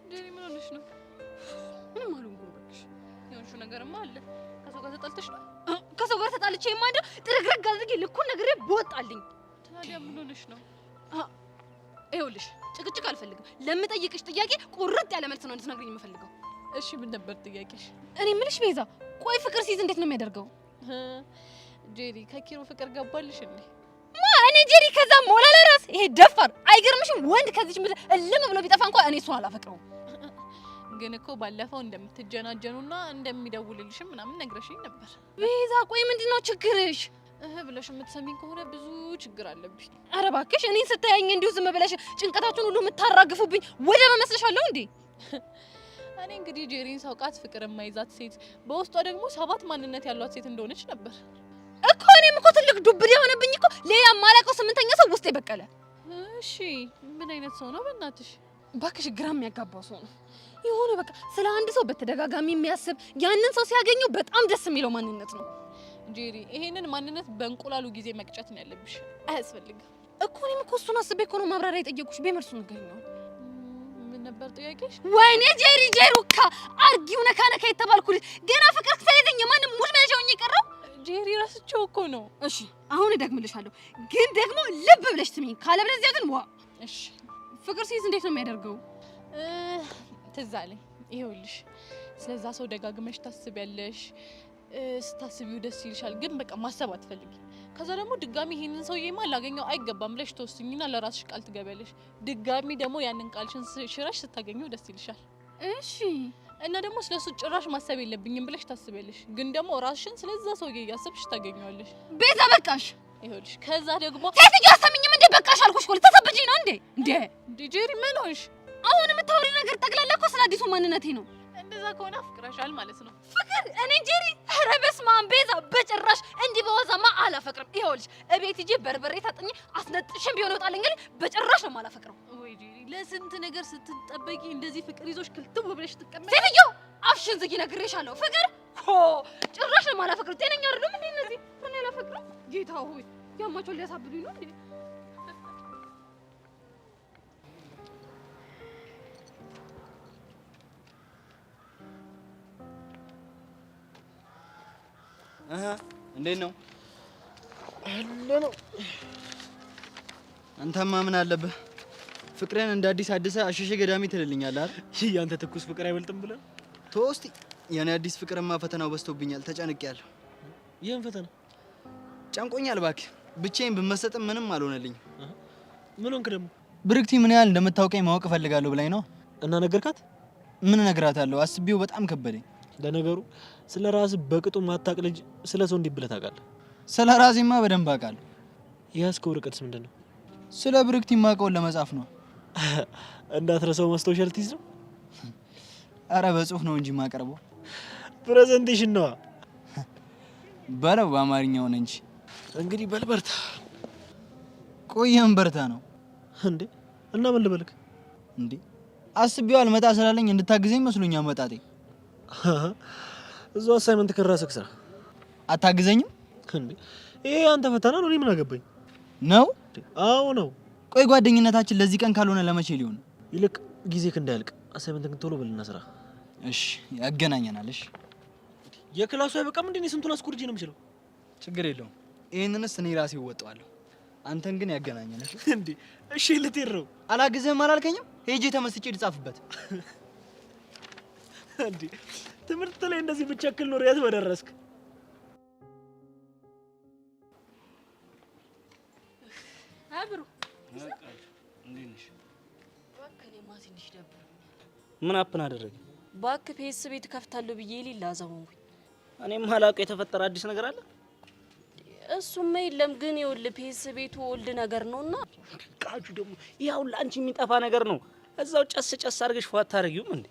ዴኒ ምን ሆነሽ ነው? ምንም አልሆንኩም እባክሽ። የሆንሽው ነገርማ አለ። ከሰው ጋር ተጣልተሽ ነው? ከሰው ጋር ተጣልቼ የማንደ ጥርግርግ አድርጌ ልኩን ነግሬ በወጣልኝ። ታዲያ ምን ሆነሽ ነው? ይኸውልሽ ጭቅጭቅ አልፈልግም። ለምጠይቅሽ ጥያቄ ቁርጥ ያለ መልስ ነው እንድትነግሪኝ የምፈልገው። እሺ ምን ነበር ጥያቄሽ? እኔ ምልሽ ቤዛ፣ ቆይ ፍቅር ሲይዝ እንዴት ነው የሚያደርገው? ጄሪ ከኪሮ ፍቅር ገባልሽ እንዴ? እኔ ጄሪ ከዛ ሞላላ ራስ ይሄ ደፋር አይገርምሽም? ወንድ ከዚች ምድር እልም ብሎ ቢጠፋ እንኳን እኔ እሱን አላፈቅረውም። ግን እኮ ባለፈው እንደምትጀናጀኑና እንደሚደውልልሽም ምናምን ነግረሽኝ ነበር። ቤዛ ቆይ ምንድነው ችግርሽ? ብለሽ የምትሰሚኝ ከሆነ ብዙ ችግር አለብኝ። ኧረ እባክሽ እኔን ስታያኝ እንዲሁ ዝም ብለሽ ጭንቀታችሁን ሁሉ የምታራግፉብኝ ወደ መመስለሻለሁ እንዴ? እኔ እንግዲህ ጄሪን ሳውቃት ፍቅር የማይዛት ሴት፣ በውስጧ ደግሞ 7 ማንነት ያሏት ሴት እንደሆነች ነበር እኮ። እኔም እኮ ትልቅ ዱብዳ የሆነብኝ እኮ ሌላ ማላውቀው 8ኛ ሰው ውስጥ የበቀለ። እሺ ምን አይነት ሰው ነው በእናትሽ? እባክሽ ግራ የሚያጋባው ሰው ነው። የሆነ በቃ ስለ አንድ ሰው በተደጋጋሚ የሚያስብ ያንን ሰው ሲያገኘው በጣም ደስ የሚለው ማንነት ነው። ጄሪ ይሄንን ማንነት በእንቁላሉ ጊዜ መቅጨት ነው ያለብሽ። አያስፈልግም እኮ። እኔም እኮ እሱን አስቤ እኮ ነው ማብራሪያ የጠየኩሽ። በመልሱ ንገሪኝ። ምን ነበር ጥያቄሽ? ወይኔ ጄሪ ጄሩካ አርጊው ነካ ነካ የተባልኩልሽ ገና ፍቅር ሳይዘኝ ማንም ሙድ መያዣውኝ የቀረው ጄሪ ረስቼው እኮ ነው። እሺ አሁን እደግምልሻለሁ፣ ግን ደግሞ ልብ ብለሽ ስሚኝ፣ ካለበለዚያ ግን ዋ። እሺ ፍቅር ሲይዝ እንዴት ነው የሚያደርገው? ትዝ አለኝ። ይኸውልሽ ስለዛ ሰው ደጋግመሽ ታስቢያለሽ፣ ስታስቢው ደስ ይልሻል፣ ግን በቃ ማሰብ አትፈልጊ። ከዛ ደግሞ ድጋሚ ይሄንን ሰውዬማ ላገኘው አይገባም ብለሽ ተወስኝና ለራስሽ ቃል ትገቢያለሽ። ድጋሚ ደግሞ ያንን ቃልሽን ሽረሽ ስታገኘው ደስ ይልሻል። እሺ እና ደግሞ ስለሱ ጭራሽ ማሰብ የለብኝም ብለሽ ታስቢያለሽ፣ ግን ደግሞ ራስሽን ስለዛ ሰውዬ እያሰብሽ ታገኘዋለሽ። ቤዛ በቃሽ። ይኸውልሽ ከዛ ደግሞ ሴትዮ አሰሚኝም እንዴ? በቃሽ አልኩሽ እኮ ልትሰብጂኝ ነው እንዴ? ጄሪ ምን ሆንሽ? አሁን የምታወሪው ነገር ጠቅላላ እኮ ስለ አዲሱ ማንነቴ ነው። እንደዛ ከሆነ አፍቅረሻል ማለት ነው። ፍቅር እኔ ጄሪ? ኧረ በስመ አብ ቤዛ፣ በጭራሽ እንዲህ በዋዛማ አላፈቅርም። ይኸውልሽ እቤት ሂጅ በርበሬ ታጥኝ አስነጥሽም ቢሆን ይወጣልኝ፣ ግን በጭራሽ ነው የማላፈቅረው። ወይ ጄሪ፣ ለስንት ነገር ስትጠበቂ እንደዚህ ፍቅር ይዞሽ ክልትው ብለሽ ትቀመጪ። ሴትዮ አፍሽን ዝጊ፣ ነግሬሻለሁ። ፍቅር ጭራሽ ነው የማላፈቅረው። ጤነኛ አይደሉም እንዴ እነዚህ? እኔ አላፈቅረው። ጌታ ሆይ ያማቸው ሊያሳብዱኝ ነው እንዴ? እንዴት ነው አለ ነው? አንተማ ምን አለብህ? ፍቅርን እንደ አዲስ አዲስ አሸሸ ገዳሚ ትልልኛለህ አይደል? ያንተ ትኩስ ፍቅር አይበልጥም ብለህ ተው እስቲ። የኔ አዲስ ፍቅርማ ፈተናው በዝቶብኛል፣ ተጨንቄያለሁ። ይሄን ፈተና ጨንቆኛል እባክህ። ብቻዬን ብመሰጥም ምንም አልሆነልኝም። ምን ሆንክ ደግሞ? ብርክቲ ምን ያህል እንደምታውቀኝ ማወቅ እፈልጋለሁ ብላኝ ነው። እና ነገርካት? ምን እነግራታለሁ? አስቤው በጣም ከበደኝ። ለነገሩ ስለ ራስህ በቅጡ ማታቅ ልጅ ስለ ሰው እንዲህ ብለህ ታውቃለህ? ስለ ራሴማ በደንብ አውቃለሁ። የያዝከው ርቀትስ ምንድን ነው? ስለ ብርክቲ ማውቀውን ለመጻፍ ነው። እንዳትረሳው ማስታወሻ ልትይዝ ነው? አረ በጽሁፍ ነው እንጂ ማቀርበው። ፕሬዘንቴሽን ነው በለው፣ በአማርኛ ሆነ እንጂ። እንግዲህ በልበርታ። ቆየም በርታ ነው እንዴ? እና ምን ልበልክ እንዴ? አስቤው አልመጣ ስላለኝ እንድታግዘኝ መስሎኛል መጣጤ። እዛው አሳይመንት ከራስህ ስራ። አታግዘኝም እንዴ? ይሄ አንተ ፈተና ነው፣ እኔ ምን አገባኝ ነው? አዎ ነው። ቆይ ጓደኝነታችን ለዚህ ቀን ካልሆነ ለመቼ ሊሆን? ይልቅ ጊዜክ እንዳያልቅ አሳይመንት ግን ቶሎ በልና ስራ። እሺ ያገናኘናል። እሺ የክላሱ አይበቃም እንዴ? እኔ ስንቱን አስኩርጄ ነው የምችለው። ችግር የለውም። ይሄንንስ እኔ ራሴ እወጣዋለሁ። አንተን ግን ያገናኘናል። እንዴ? እሺ ልትሄድ ነው? አላግዝህም አላልከኝም? ሄጄ ተመስጬ ልጻፍበት። እንዴ ትምህርት ላይ እንደዚህ ብቻክል ኖር የት በደረስክ? አብሩ እንዴት ነሽ? እባክህ ትንሽ ደብሮኛል። ምን አፕን አደረገ? እባክህ ፒኤስ ቤት ከፍታለሁ ብዬ ሌላ አዘመንኩኝ። እኔም ማላውቀው የተፈጠረ አዲስ ነገር አለ? እሱማ የለም፣ ግን ይኸውልህ ፒኤስ ቤቱ ኦልድ ነገር ነውና ቃጁ ደግሞ ያው ላንቺ የሚጠፋ ነገር ነው። እዛው ጨስ ጨስ አድርገሽ ፏት ታረጊውም እንዴ?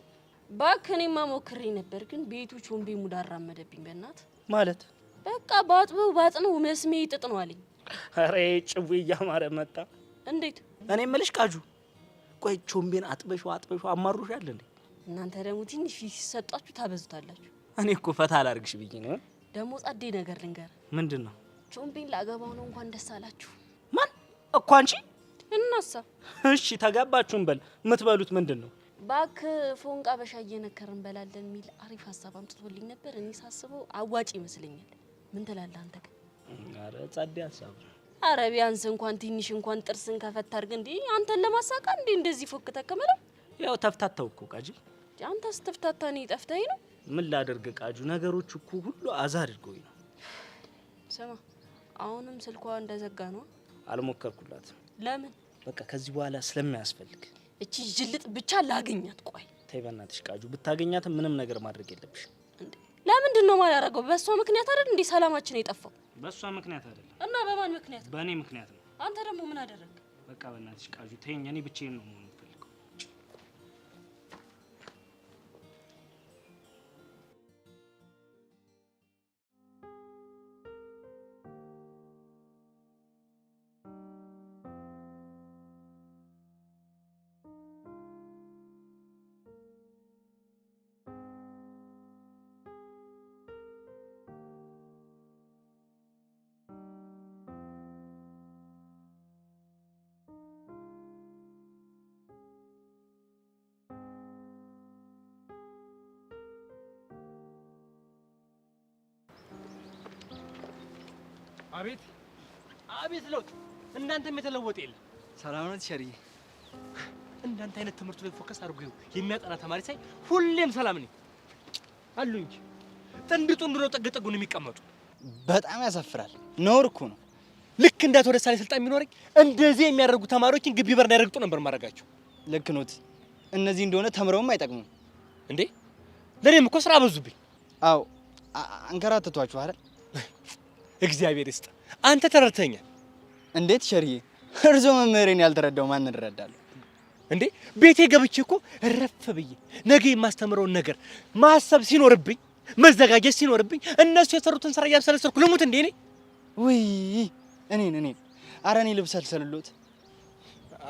እባክህ እኔማ ሞክሬ ነበር፣ ግን ቤቱ ቾምቤ ሙድ አራመደብኝ። በእናት ማለት በቃ ባጥበው ባጥነው መስሜ ጥጥ ነው አለኝ። አሬ ጭዌ እያማረ መጣ። እንዴት? እኔ የምልሽ ቃጁ፣ ቆይ ቾምቤን አጥበሽው አማሩሻል እንዴ? እናንተ ደግሞ ትንሽ ፊት ሲሰጣችሁ ታበዙታላችሁ። እኔ እኮ ፈታ አላርግሽ ብዬ ነው። ደግሞ ጸዴ ነገር ልንገር። ምንድን ነው? ቾምቤን ላገባው ነው። እንኳን ደስ አላችሁ። ማን እኮ አንቺ? እናሳ እሺ ተጋባችሁን በል። የምትበሉት ምንድን ነው? ባክ ፎንቃ በሻይ እየነከርን እንበላለን የሚል አሪፍ ሀሳብ አምጥቶልኝ ነበር። እኔ ሳስበው አዋጭ ይመስለኛል። ምን ትላለህ አንተ? ግን አረ ጸዴ ሀሳብ። አረ ቢያንስ እንኳን ትንሽ እንኳን ጥርስን ከፈት አድርግ እንዴ! አንተን ለማሳቃ እንዴ እንደዚህ ፎክ ተከመለው። ያው ተፍታታው እኮ ቃጂ። አንተ ስትፍታታኒ ጠፍተኝ ነው? ምን ላደርግ ቃጁ፣ ነገሮች እኮ ሁሉ አዛ አድርገውኝ ነው። ስማ አሁንም ስልኳ እንደዘጋ ነው። አልሞከርኩላትም። ለምን? በቃ ከዚህ በኋላ ስለማያስፈልግ። እቺ ጅልጥ ብቻ ላገኛት። ቆይ ተይ በእናትሽ ቃጁ፣ ብታገኛትም ምንም ነገር ማድረግ የለብሽም። እንዴ ለምንድን ነው ማላረገው? በሷ ምክንያት አይደል እንዴ ሰላማችን የጠፋው? በሷ ምክንያት አይደለም። እና በማን ምክንያት? በእኔ ምክንያት ነው። አንተ ደግሞ ምን አደረግ? በቃ በእናትሽ ቃጁ ተይኝ፣ እኔ ብቻዬን ነው መሆን የምፈልገው። አቤት አቤት ለውጥ! እናንተም የተለወጠ የለም። ሰላም ነው ሸሪዬ? እናንተ አይነት ትምህርቱ ላይ ፎከስ አድርጎ የሚያጠና ተማሪ ሳይ ሁሌም ሰላም ነኝ አሉ እንጂ ጥንድ ነው ጥግ ጥጉን የሚቀመጡ። በጣም ያሳፍራል። ነውር እኮ ነው። ልክ እንዳት ወደ ሳሌ ስልጣን የሚኖረኝ እንደዚህ የሚያደርጉ ተማሪዎችን ግቢ በር እንዳይረግጡ ነበር ማድረጋቸው። ልክ ኖት። እነዚህ እንደሆነ ተምረውም አይጠቅሙም እንዴ። ለኔም እኮ ስራ በዙብኝ። አዎ አንከራተቷችሁ አይደል? እግዚአብሔር ይስጥ። አንተ ተረድተኛል። እንዴት ሸሪዬ? እርሶ መምህሬን ያልተረዳው ማን እረዳለሁ እንዴ? ቤቴ ገብቼ እኮ እረፍ ብዬ ነገ የማስተምረውን ነገር ማሰብ ሲኖርብኝ፣ መዘጋጀት ሲኖርብኝ እነሱ የሰሩትን ስራ እያብሰለሰልኩ ልሙት እንዴ? እኔ ውይ እኔን ኧረ እኔ ልብሰልሰልሎት።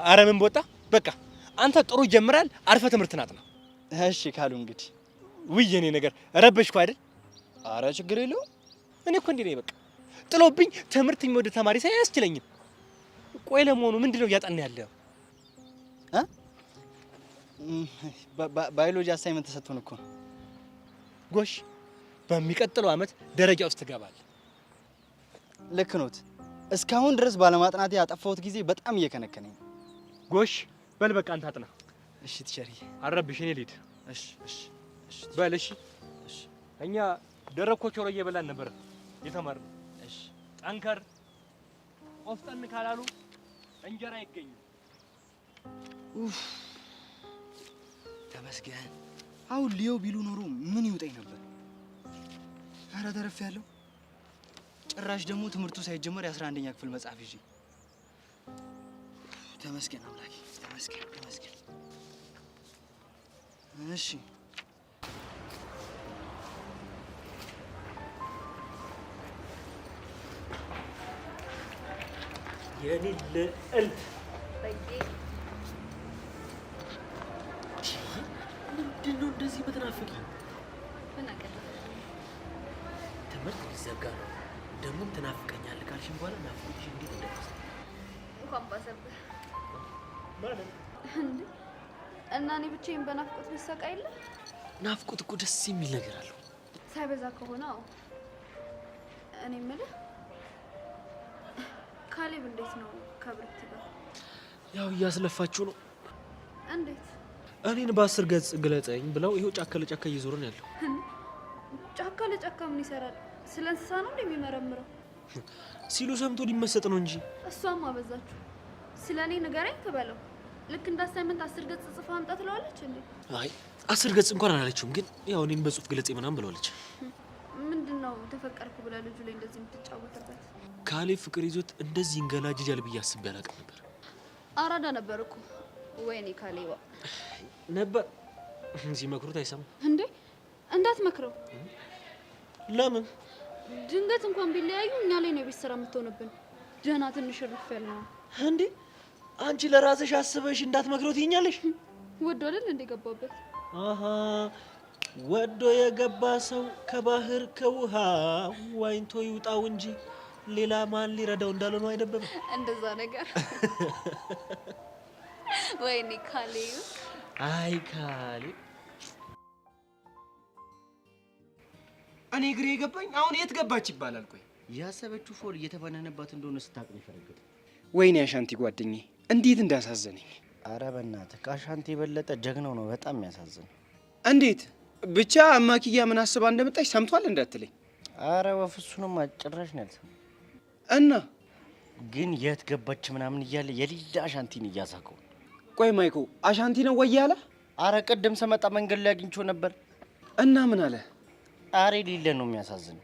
ኧረ ምን ቦጣ። በቃ አንተ ጥሩ ጀምራል። አርፈ ትምህርትን አጥና። እሺ ካሉ እንግዲህ። ውይ የኔ ነገር ረበሽኩ አይደል? ኧረ ችግር የለውም። እኔ እኮ እንዴ ነኝ በቃ ጥሎብኝ ትምህርት የሚወድ ተማሪ ሳይ አያስችለኝም። ቆይ ለመሆኑ ምንድነው እያጠና ያለው? ባዮሎጂ አሳይመንት ተሰጥቶን እኮ። ጎሽ በሚቀጥለው አመት ደረጃ ውስጥ ትገባለህ። ልክ ኖት። እስካሁን ድረስ ባለማጥናቴ ያጠፋሁት ጊዜ በጣም እየከነከነኝ። ጎሽ በል በቃ አንተ አጥና። እሺ ቲቸርዬ። አረብሽ እኔ ልሂድ። እሺ በል እሺ። እኛ ደረቅ ኮቾሮ እየበላን ነበር የተማርነው። እሺ ጠንከር ቆፍጠን ካላሉ እንጀራ አይገኝም። ኡፍ ተመስገን። አሁን ሊዮ ቢሉ ኖሮ ምን ይውጠኝ ነበር። ኧረ ተረፍ ያለው ጭራሽ ደግሞ ትምህርቱ ሳይጀመር የ11ኛ ክፍል መጽሐፍ ይዤ። ተመስገን አምላኬ ተመስገን። እሺ የኔ ልዕልት ምንድነው እንደዚህ በተናፍቂ? ትምህርት ሊዘጋ ነው። ደግሞም ትናፍቀኛለህ ካልሽኝ በኋላ ናፍቆትሽ እንዴት እንደመሰለ እንኳን ባሰብህ ማለት እንዴ። እና እኔ ብቻዬን በናፍቆት ልሰቃይ የለ? ናፍቆት እኮ ደስ የሚል ነገር አለው። ሳይበዛ ከሆነ አዎ። እኔ የምልህ ካሌብ እንዴት ነው ከብርት ጋር? ያው እያስለፋችሁ ነው። እንዴት? እኔን በ10 ገጽ ግለጸኝ ብለው ይሄው ጫካ ለጫካ እየዞረ ነው ያለው። ጫካ ለጫካ ምን ይሰራል? ስለ እንስሳ ነው እንደሚመረምረው ሲሉ ሰምቶ ሊመሰጥ ነው እንጂ። እሷም አበዛችሁ። ስለ እኔ ንገረኝ ትበለው። ልክ እንደ አሳይመንት 10 ገጽ ጽፋ አምጣ ትለዋለች እንዴ? አይ 10 ገጽ እንኳን አላለችውም፣ ግን ያው እኔን በጽሁፍ ግለጽ ምናምን ብለዋለች። ምንድነው ተፈቀርኩ ብላ ልጁ ላይ እንደዚህ የምትጫወተበት? ካሌብ ፍቅር ይዞት እንደዚህ እንገላጅጃል ብዬ አስቤ አላውቅም ነበር። አራዳ ነበር እኮ። ወይኔ ካሌባ ነበር። ሲመክሩት አይሰማም እንዴ? እንዳትመክረው። ለምን? ድንገት እንኳን ቢለያዩ እኛ ላይ ነው የቤት ስራ የምትሆንብን። ደህና ትንሽ ርፍ ያለ ነው እንዴ? አንቺ ለራስሽ አስበሽ እንዳትመክረው ትይኛለሽ? ወዶ አይደል እንደ ገባበት? አሃ ወዶ የገባ ሰው ከባህር ከውሃ ዋኝቶ ይውጣው እንጂ ሌላ ማን ሊረዳው እንዳለ ነው አይደበበ? እንደዛ ነገር። ወይኔ ካሌብ። አይ ካሌብ፣ እኔ ግሬ የገባኝ አሁን የት ገባች ይባላል። ቆይ ያሰበችው ፎል እየተፈነነባት እንደሆነ ስታቅ ነው የፈረገጠ። ወይኔ አሻንቲ ጓደኛዬ እንዴት እንዳሳዘነኝ። አረ በእናትህ ከአሻንቲ የበለጠ ጀግናው ነው በጣም የሚያሳዝነው። እንዴት ብቻ እማክያ ምን አስባ እንደመጣች ሰምቷል እንዳትለኝ። አረ በፍጹም ጭራሽ ነው ያልሰማው። እና ግን የት ገባች ምናምን እያለ የሌላ አሻንቲን እያዛገው። ቆይ ማይኮ አሻንቲ ነው ወይ ያለ? አረ ቅድም ስመጣ መንገድ ላይ አግኝቼው ነበር። እና ምን አለ? አረ ሌለ ነው የሚያሳዝነው።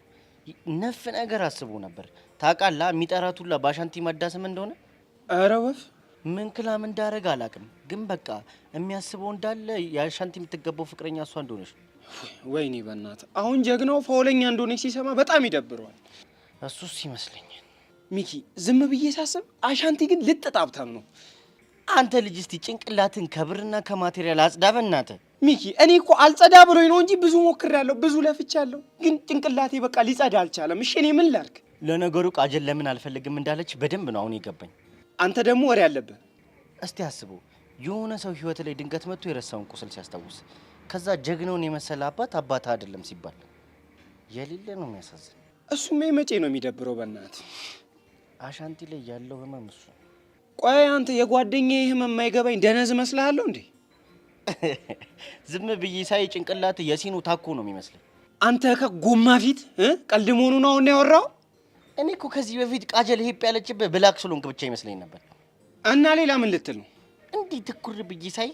ነፍ ነገር አስቦ ነበር ታውቃለህ። የሚጠራት ሁላ በአሻንቲ መዳስም እንደሆነ። አረ ወፍ ምን ክላም እንዳረጋ አላውቅም፣ ግን በቃ የሚያስበው እንዳለ የአሻንቲ የምትገባው ፍቅረኛ እሷ እንደሆነች። ወይኔ በእናትህ አሁን ጀግናው ፋውለኛ እንደሆነች ሲሰማ በጣም ይደብረዋል። እሱስ ይመስለኛል። ሚኪ ዝም ብዬ ሳስብ አሻንቲ ግን ልጥጣብታም ነው። አንተ ልጅ እስቲ ጭንቅላትን ከብርና ከማቴሪያል አጽዳ በእናትህ። ሚኪ እኔ እኮ አልጸዳ ብሎኝ ነው እንጂ ብዙ ሞክሬያለሁ፣ ብዙ ለፍቻለሁ፣ ግን ጭንቅላቴ በቃ ሊጸዳ አልቻለም። እሺ እኔ ምን ላድርግ? ለነገሩ ቃጀል ለምን አልፈልግም እንዳለች በደንብ ነው አሁን የገባኝ። አንተ ደግሞ ወሬ አለብህ። እስቲ አስበው የሆነ ሰው ህይወት ላይ ድንገት መጥቶ የረሳውን ቁስል ሲያስታውስ ከዛ ጀግናውን የመሰለ አባት አይደለም ሲባል የሌለ ነው የሚያሳዝን። እሱም መቼ ነው የሚደብረው? በእናትህ አሻንቲ ላይ ያለው ህመም እሱ። ቆይ አንተ የጓደኛዬ ህመም የማይገባኝ ደነዝ መስልሃለሁ እንዴ? ዝም ብዬ ሳይ ጭንቅላት የሲኑ ታኮ ነው የሚመስለኝ። አንተ ከጎማ ፊት ቀልድ መሆኑ ነው አሁን ያወራው? እኔ እኮ ከዚህ በፊት ቃጀል ሄፕ ያለችበት ብላክ ስለሆንክ ብቻ ይመስለኝ ነበር። እና ሌላ ምን ልትል ነው? እንዲህ ትኩር ብዬ ሳይ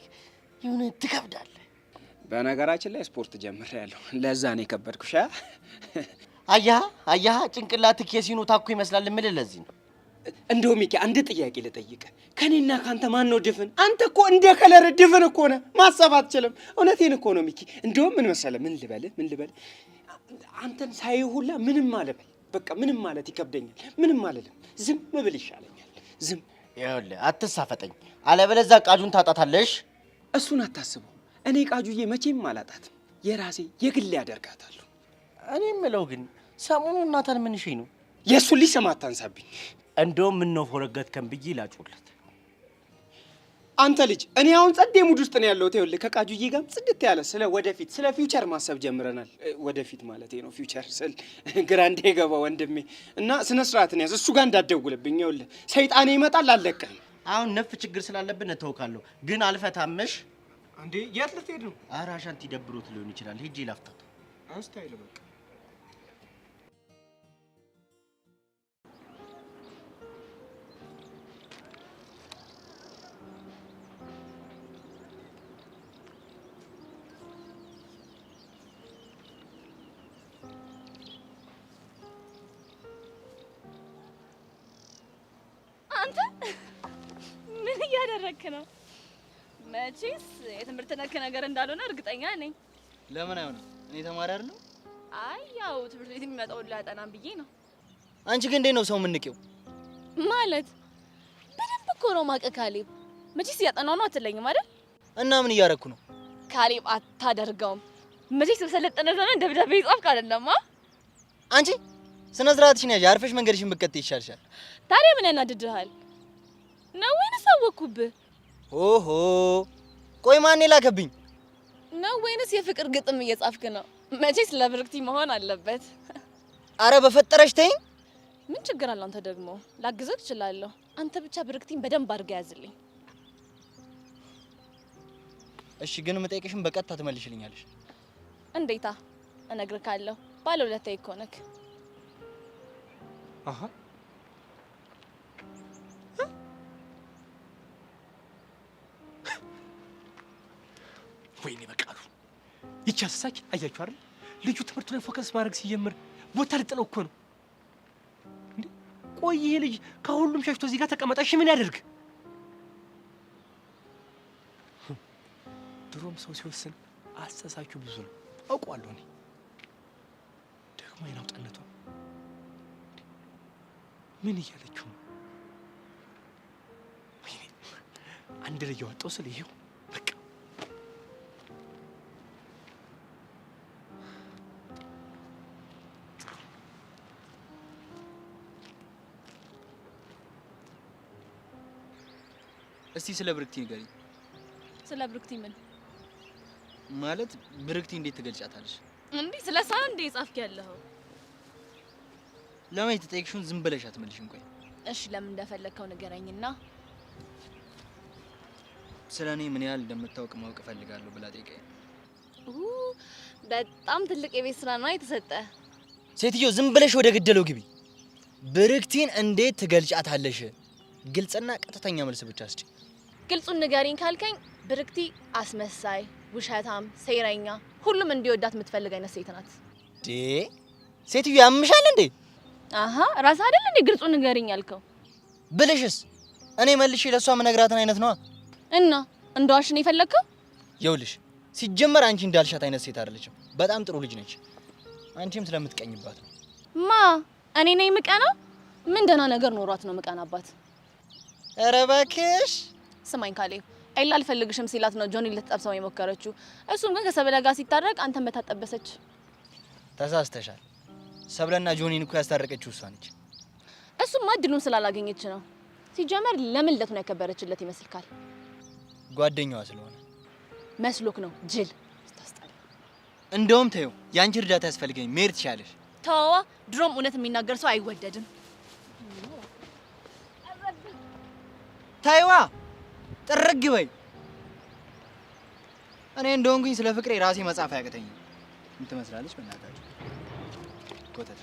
የሆነ ትከብዳለህ። በነገራችን ላይ ስፖርት ጀምሬያለሁ፣ ለዛ ነው የከበድኩሽ። አያ ጭንቅላትህ የሲኑ ታኮ ይመስላል የምልህ ለዚህ ነው። እንደው ሚኪ አንድ ጥያቄ ልጠይቅ፣ ከኔና ካንተ ማን ነው ድፍን? አንተ እኮ እንደ ከለር ድፍን እኮ ነህ፣ ማሰብ አትችልም። እውነቴን እኮ ነው ሚኪ። እንደውም ምን መሰለህ፣ ምን ልበል አንተን ሳይ ሁላ ምንም አልበል፣ በቃ ምንም ማለት ይከብደኛል። ምንም አልልም፣ ዝም ብል ይሻለኛል። ዝም ይኸውልህ፣ አትሳፈጠኝ፣ አለበለዚያ ቃጁን ታጣታለሽ። እሱን አታስበው፣ እኔ ቃጁዬ መቼም አላጣትም፣ የራሴ የግሌ ያደርጋታለሁ። እኔ የምለው ግን ሰሞኑን ናታን ምን ነው የእሱን ልጅ ስም አታንሳብኝ። እንደውም ምን ነው ፎረገትከን ብዬ ላጮለት። አንተ ልጅ እኔ አሁን ጸዴ ሙድ ውስጥ ነው ያለሁት። ይኸውልህ ከቃጁዬ ጋር ጽድት ያለ ስለ ወደፊት ስለ ፊውቸር ማሰብ ጀምረናል። ወደፊት ማለቴ ነው፣ ፊውቸር ስል ግራ እንዳይገባ ወንድሜ። እና ስነ ስርዓትን ያዝ፣ እሱ ጋር እንዳትደውልብኝ። ይኸውልህ ሰይጣኔ ይመጣል፣ አልለቅህም። አሁን ነፍ ችግር ስላለብን እተውካለሁ፣ ግን አልፈታምሽ። እንዴ የት ልትሄድ ነው? ኧረ አሻንቲ ደብሮት ሊሆን ይችላል፣ ሂጂ ላፍታታ። አስታይል በቃ አንተ ምን እያደረግክ ነው? መቼስ የትምህርት ነክ ነገር እንዳልሆነ እርግጠኛ ነኝ። ለምን አይሆንም? እኔ ተማሪ አይደለሁ? አይ ያው ትምህርት ቤት የሚመጣውን ላጠናም ብዬ ነው። አንቺ ግን እንዴት ነው ሰው የምንቄው? ማለት በደንብ እኮ ነው ማቀ ካሌብ። መቼስ እያጠናው ነው አትለኝም አይደል? እና ምን እያደረኩ ነው? ካሌብ አታደርገውም። መቼስ በሰለጠነ ዘመን ደብዳቤ ይጻፍክ አይደለማ? አንቺ ስነ ስርዓትሽን ያዥ፣ አርፈሽ መንገድሽን ብትቀጥይ ይሻልሻል። ታዲያ ምን ያናድድሃል ነው ወይንስ አወኩብህ? ኦሆ ቆይ ማን ላከብኝ ነው ወይንስ የፍቅር ግጥም እየጻፍክ ነው? መቼስ ለብርክቲ መሆን አለበት። አረ በፈጠረሽ ተይኝ። ምን ችግር አለ? አንተ ደግሞ ላግዘህ እችላለሁ። አንተ ብቻ ብርክቲን በደንብ አድርገህ ያዝልኝ። እሺ ግን የምጠይቅሽን በቀጥታ ትመልሽልኛለሽ? እንዴታ እነግርካለሁ። ባለውለታዬ እኮ ነክ። አሃ ወይኔ በቃሉ ይቻ አሳች አያችሁ አይደል? ልጁ ትምህርቱ ላይ ፎከስ ማድረግ ሲጀምር ቦታ ልጥለው እኮ ነው እንዴ። ቆይ ይሄ ልጅ ከሁሉም ሸሽቶ እዚህ ጋር ተቀመጠ። እሺ ምን ያደርግ? ድሮም ሰው ሲወስን አስተሳሰባችሁ ብዙ ነው አውቀዋለሁ እኔ። ደግሞ አይናውጣነቷ ምን እያለችው ነው? ወይኔ አንድ ልጅ ያወጣው ስለ ይሄው በቃ እስቲ ስለ ብርክቲ ንገሪኝ። ስለ ብርክቲ ምን ማለት? ብርክቲ እንዴት ትገልጫታለሽ? እንዴ ስለ እሷ እንዴ ጻፍክ ያለኸው? ለምን የተጠየቅሽውን ዝም ብለሽ አትመልሽም? ቆይ እሺ ለምን እንደፈለግከው ንገረኝና። ስለ እኔ ምን ያህል እንደምታውቅ ማወቅ እፈልጋለሁ ብላ ጠይቀኝ። በጣም ትልቅ የቤት ስራ ነው የተሰጠ። ሴትዮ ዝም ብለሽ ወደ ግደለው ግቢ። ብርክቲን እንዴት ትገልጫታለሽ? ግልጽና ቀጥተኛ መልስ ብቻ ስጪ። ግልጹን ንገሪኝ ካልከኝ ብርክቲ አስመሳይ፣ ውሸታም፣ ሴረኛ፣ ሁሉም እንዲወዳት የምትፈልግ አይነት ሴት ናት። ሴትዮ ያምሻል እንዴ? አሃ ራስ አይደል እንዴ ግልጹን ንገሪኝ ያልከው? ብልሽስ እኔ መልሼ ለሷ መነግራትን አይነት ነው እና እንደዋሽ ነው የፈለግከው? ይኸውልሽ ሲጀመር አንቺ እንዳልሻት አይነት ሴት አይደለችም። በጣም ጥሩ ልጅ ነች። አንቺም ስለምትቀኝባት ነው። ማ እኔ ነኝ ምቀናው? ምን ደህና ነገር ኖሯት ነው ምቀናባት? ኧረ እባክሽ ስማኝ ካሌብ፣ አይላ አልፈልግሽም ሲላት ነው ጆኒ ልትጠብሰው የሞከረችው። እሱም ግን ከሰብለ ጋር ሲታረቅ አንተን በታጠበሰች። ተሳስተሻል። ሰብለና ጆኒን እኮ ያስታረቀችው እሷ ነች። እሱማ እድሉን ስላላገኘች ነው። ሲጀመር ለምን ልደቱን ያከበረችለት ይመስልካል? ጓደኛዋ ስለሆነ መስሎክ ነው ጅል። እንደውም ተይው፣ ያንቺ እርዳታ ያስፈልገኝ። መሄድ ትችያለሽ። ተዋ፣ ድሮም እውነት የሚናገር ሰው አይወደድም። ታይዋ ጥርግ በይ። እኔ እንደሆንኩኝ ስለ ፍቅሬ ራሴ መጻፍ አያቅተኝም። ምን ትመስላለች በእናታችሁ ኮተታ።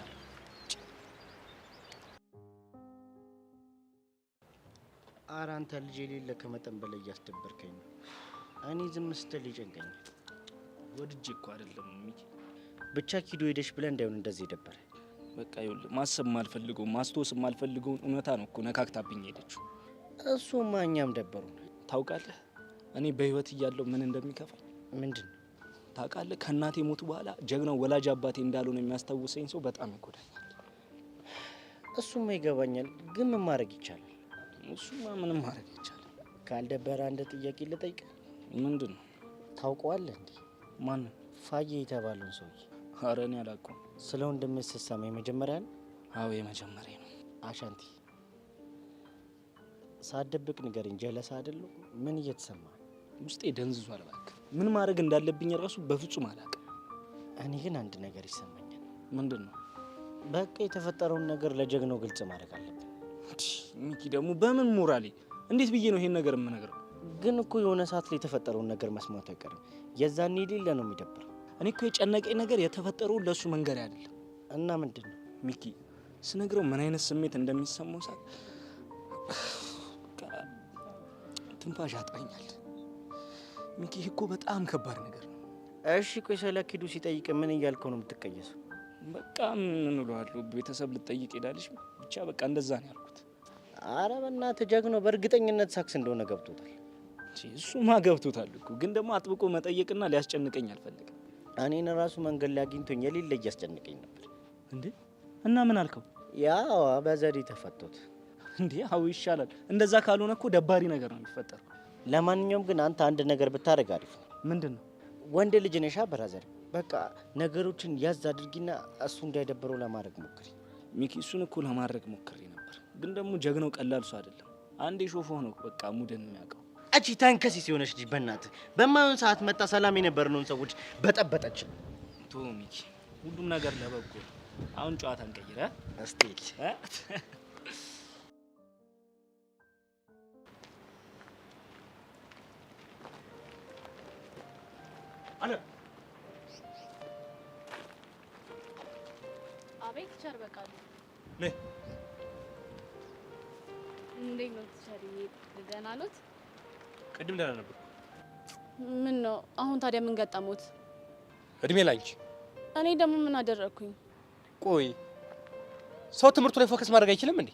ኧረ አንተ ልጅ የሌለ ከመጠን በላይ እያስደበርከኝ ነው። እኔ ዝም ስትል ይጨንቀኛል። ወድጄ እኮ አይደለም ሚኪ። ብቻ ኪዶ ሄደሽ ብለህ እንዳይሆን እንደዚህ ደበረ። በቃ ይኸውልህ ማሰብ ማልፈልገው ማስታወስ ማልፈልገውን እውነታ ነው እኮ ነካክታብኝ ሄደችው። እሱማ እኛም ደበሩ። ታውቃለህ እኔ በህይወት እያለሁ ምን እንደሚከፋኝ? ምንድን ነው ታውቃለህ? ከእናቴ ሞት በኋላ ጀግናው ወላጅ አባቴ እንዳልሆነ የሚያስታውሰኝ ሰው በጣም ይጎዳኛል። እሱማ ይገባኛል፣ ግን ምን ማድረግ ይቻላል? እሱማ ምንም ማድረግ ይቻላል። ካልደበረ አንድ ጥያቄ ልጠይቅ። ምንድን ነው? ታውቀዋለህ እንዴ? ማንን? ፋዬ የተባለውን ሰውዬ። ኧረ እኔ አላውቀውም። ስለ ወንድምህ ስትሰማ የመጀመሪያ ነው? አዎ የመጀመሪያ ነው። አሻንቲ ሳትደብቅ ንገረኝ። ጀለሳ አይደለሁ? ምን እየተሰማ ነው? ውስጤ ደንዝዟል። እባክህ ምን ማድረግ እንዳለብኝ ራሱ በፍጹም አላውቅም። እኔ ግን አንድ ነገር ይሰማኛል። ምንድን ነው? በቃ የተፈጠረውን ነገር ለጀግናው ግልጽ ማድረግ አለብን። ሚኪ ደግሞ በምን ሞራሌ እንዴት ብዬ ነው ይሄን ነገር የምነግረው? ግን እኮ የሆነ ሰዓት ላይ የተፈጠረውን ነገር መስማቱ አይቀርም። የዛኔ ሌለ ነው የሚደብረው። እኔ እኮ የጨነቀኝ ነገር የተፈጠረው ለሱ መንገር አይደለም። እና ምንድን ነው? ሚኪ ስነግረው ምን አይነት ስሜት እንደሚሰማው ሳት ትንፋሽ ያጥረኛል። ሚኪ እኮ በጣም ከባድ ነገር ነው። እሺ ቆይ ስለ ኪዱ ሲጠይቅ ምን እያልከው ነው የምትቀየሰው? በቃ ምን እለዋለሁ? ቤተሰብ ልጠይቅ ሄዳለች። ብቻ በቃ እንደዛ ነው ያልኩት። አረ በእናትህ ጀግናው በእርግጠኝነት ሳክስ እንደሆነ ገብቶታል። እሱማ ገብቶታል እኮ ግን ደግሞ አጥብቆ መጠየቅና ሊያስጨንቀኝ አልፈልግም። እኔን ራሱ መንገድ ላይ አግኝቶኝ የሌለ እያስጨንቀኝ ነበር። እንዴ እና ምን አልከው? ያው በዘዴ ተፈቶት። እንዴ አው ይሻላል። እንደዛ ካልሆነ እኮ ደባሪ ነገር ነው የሚፈጠረው። ለማንኛውም ግን አንተ አንድ ነገር ብታደርግ አሪፍ ነው። ምንድን ነው? ወንድ ልጅ ነሻ ብራዘር። በቃ ነገሮችን ያዝ አድርጊና እሱ እንዳይደበረው ለማድረግ ሞክሪ። ሚኪ እሱን እኮ ለማድረግ ሞክሬ ነበር፣ ግን ደግሞ ጀግናው ቀላል ሰው አይደለም። አንዴ ሾፎ ነው በቃ ሙድን የሚያውቀው። እቺ ተንከሲስ የሆነች ልጅ በእናትህ በማይሆን ሰዓት መጣ ሰላም የነበርነውን ሰዎች በጠበጠች። ቶ ሚኪ ሁሉም ነገር ለበጎ። አሁን ጨዋታ እንቀይረ እስቲ አለ አቤት ቸር በቃሉ ነይ። እንዴት ነው ቸርዬ? ደህና ኖት? ቅድም ደህና ነበር። ምን ነው አሁን ታዲያ ምን ገጠሙት? እድሜ ላንቺ። እኔ ደግሞ ምን አደረኩኝ? ቆይ ሰው ትምህርቱ ላይ ፎከስ ማድረግ አይችልም እንዴ?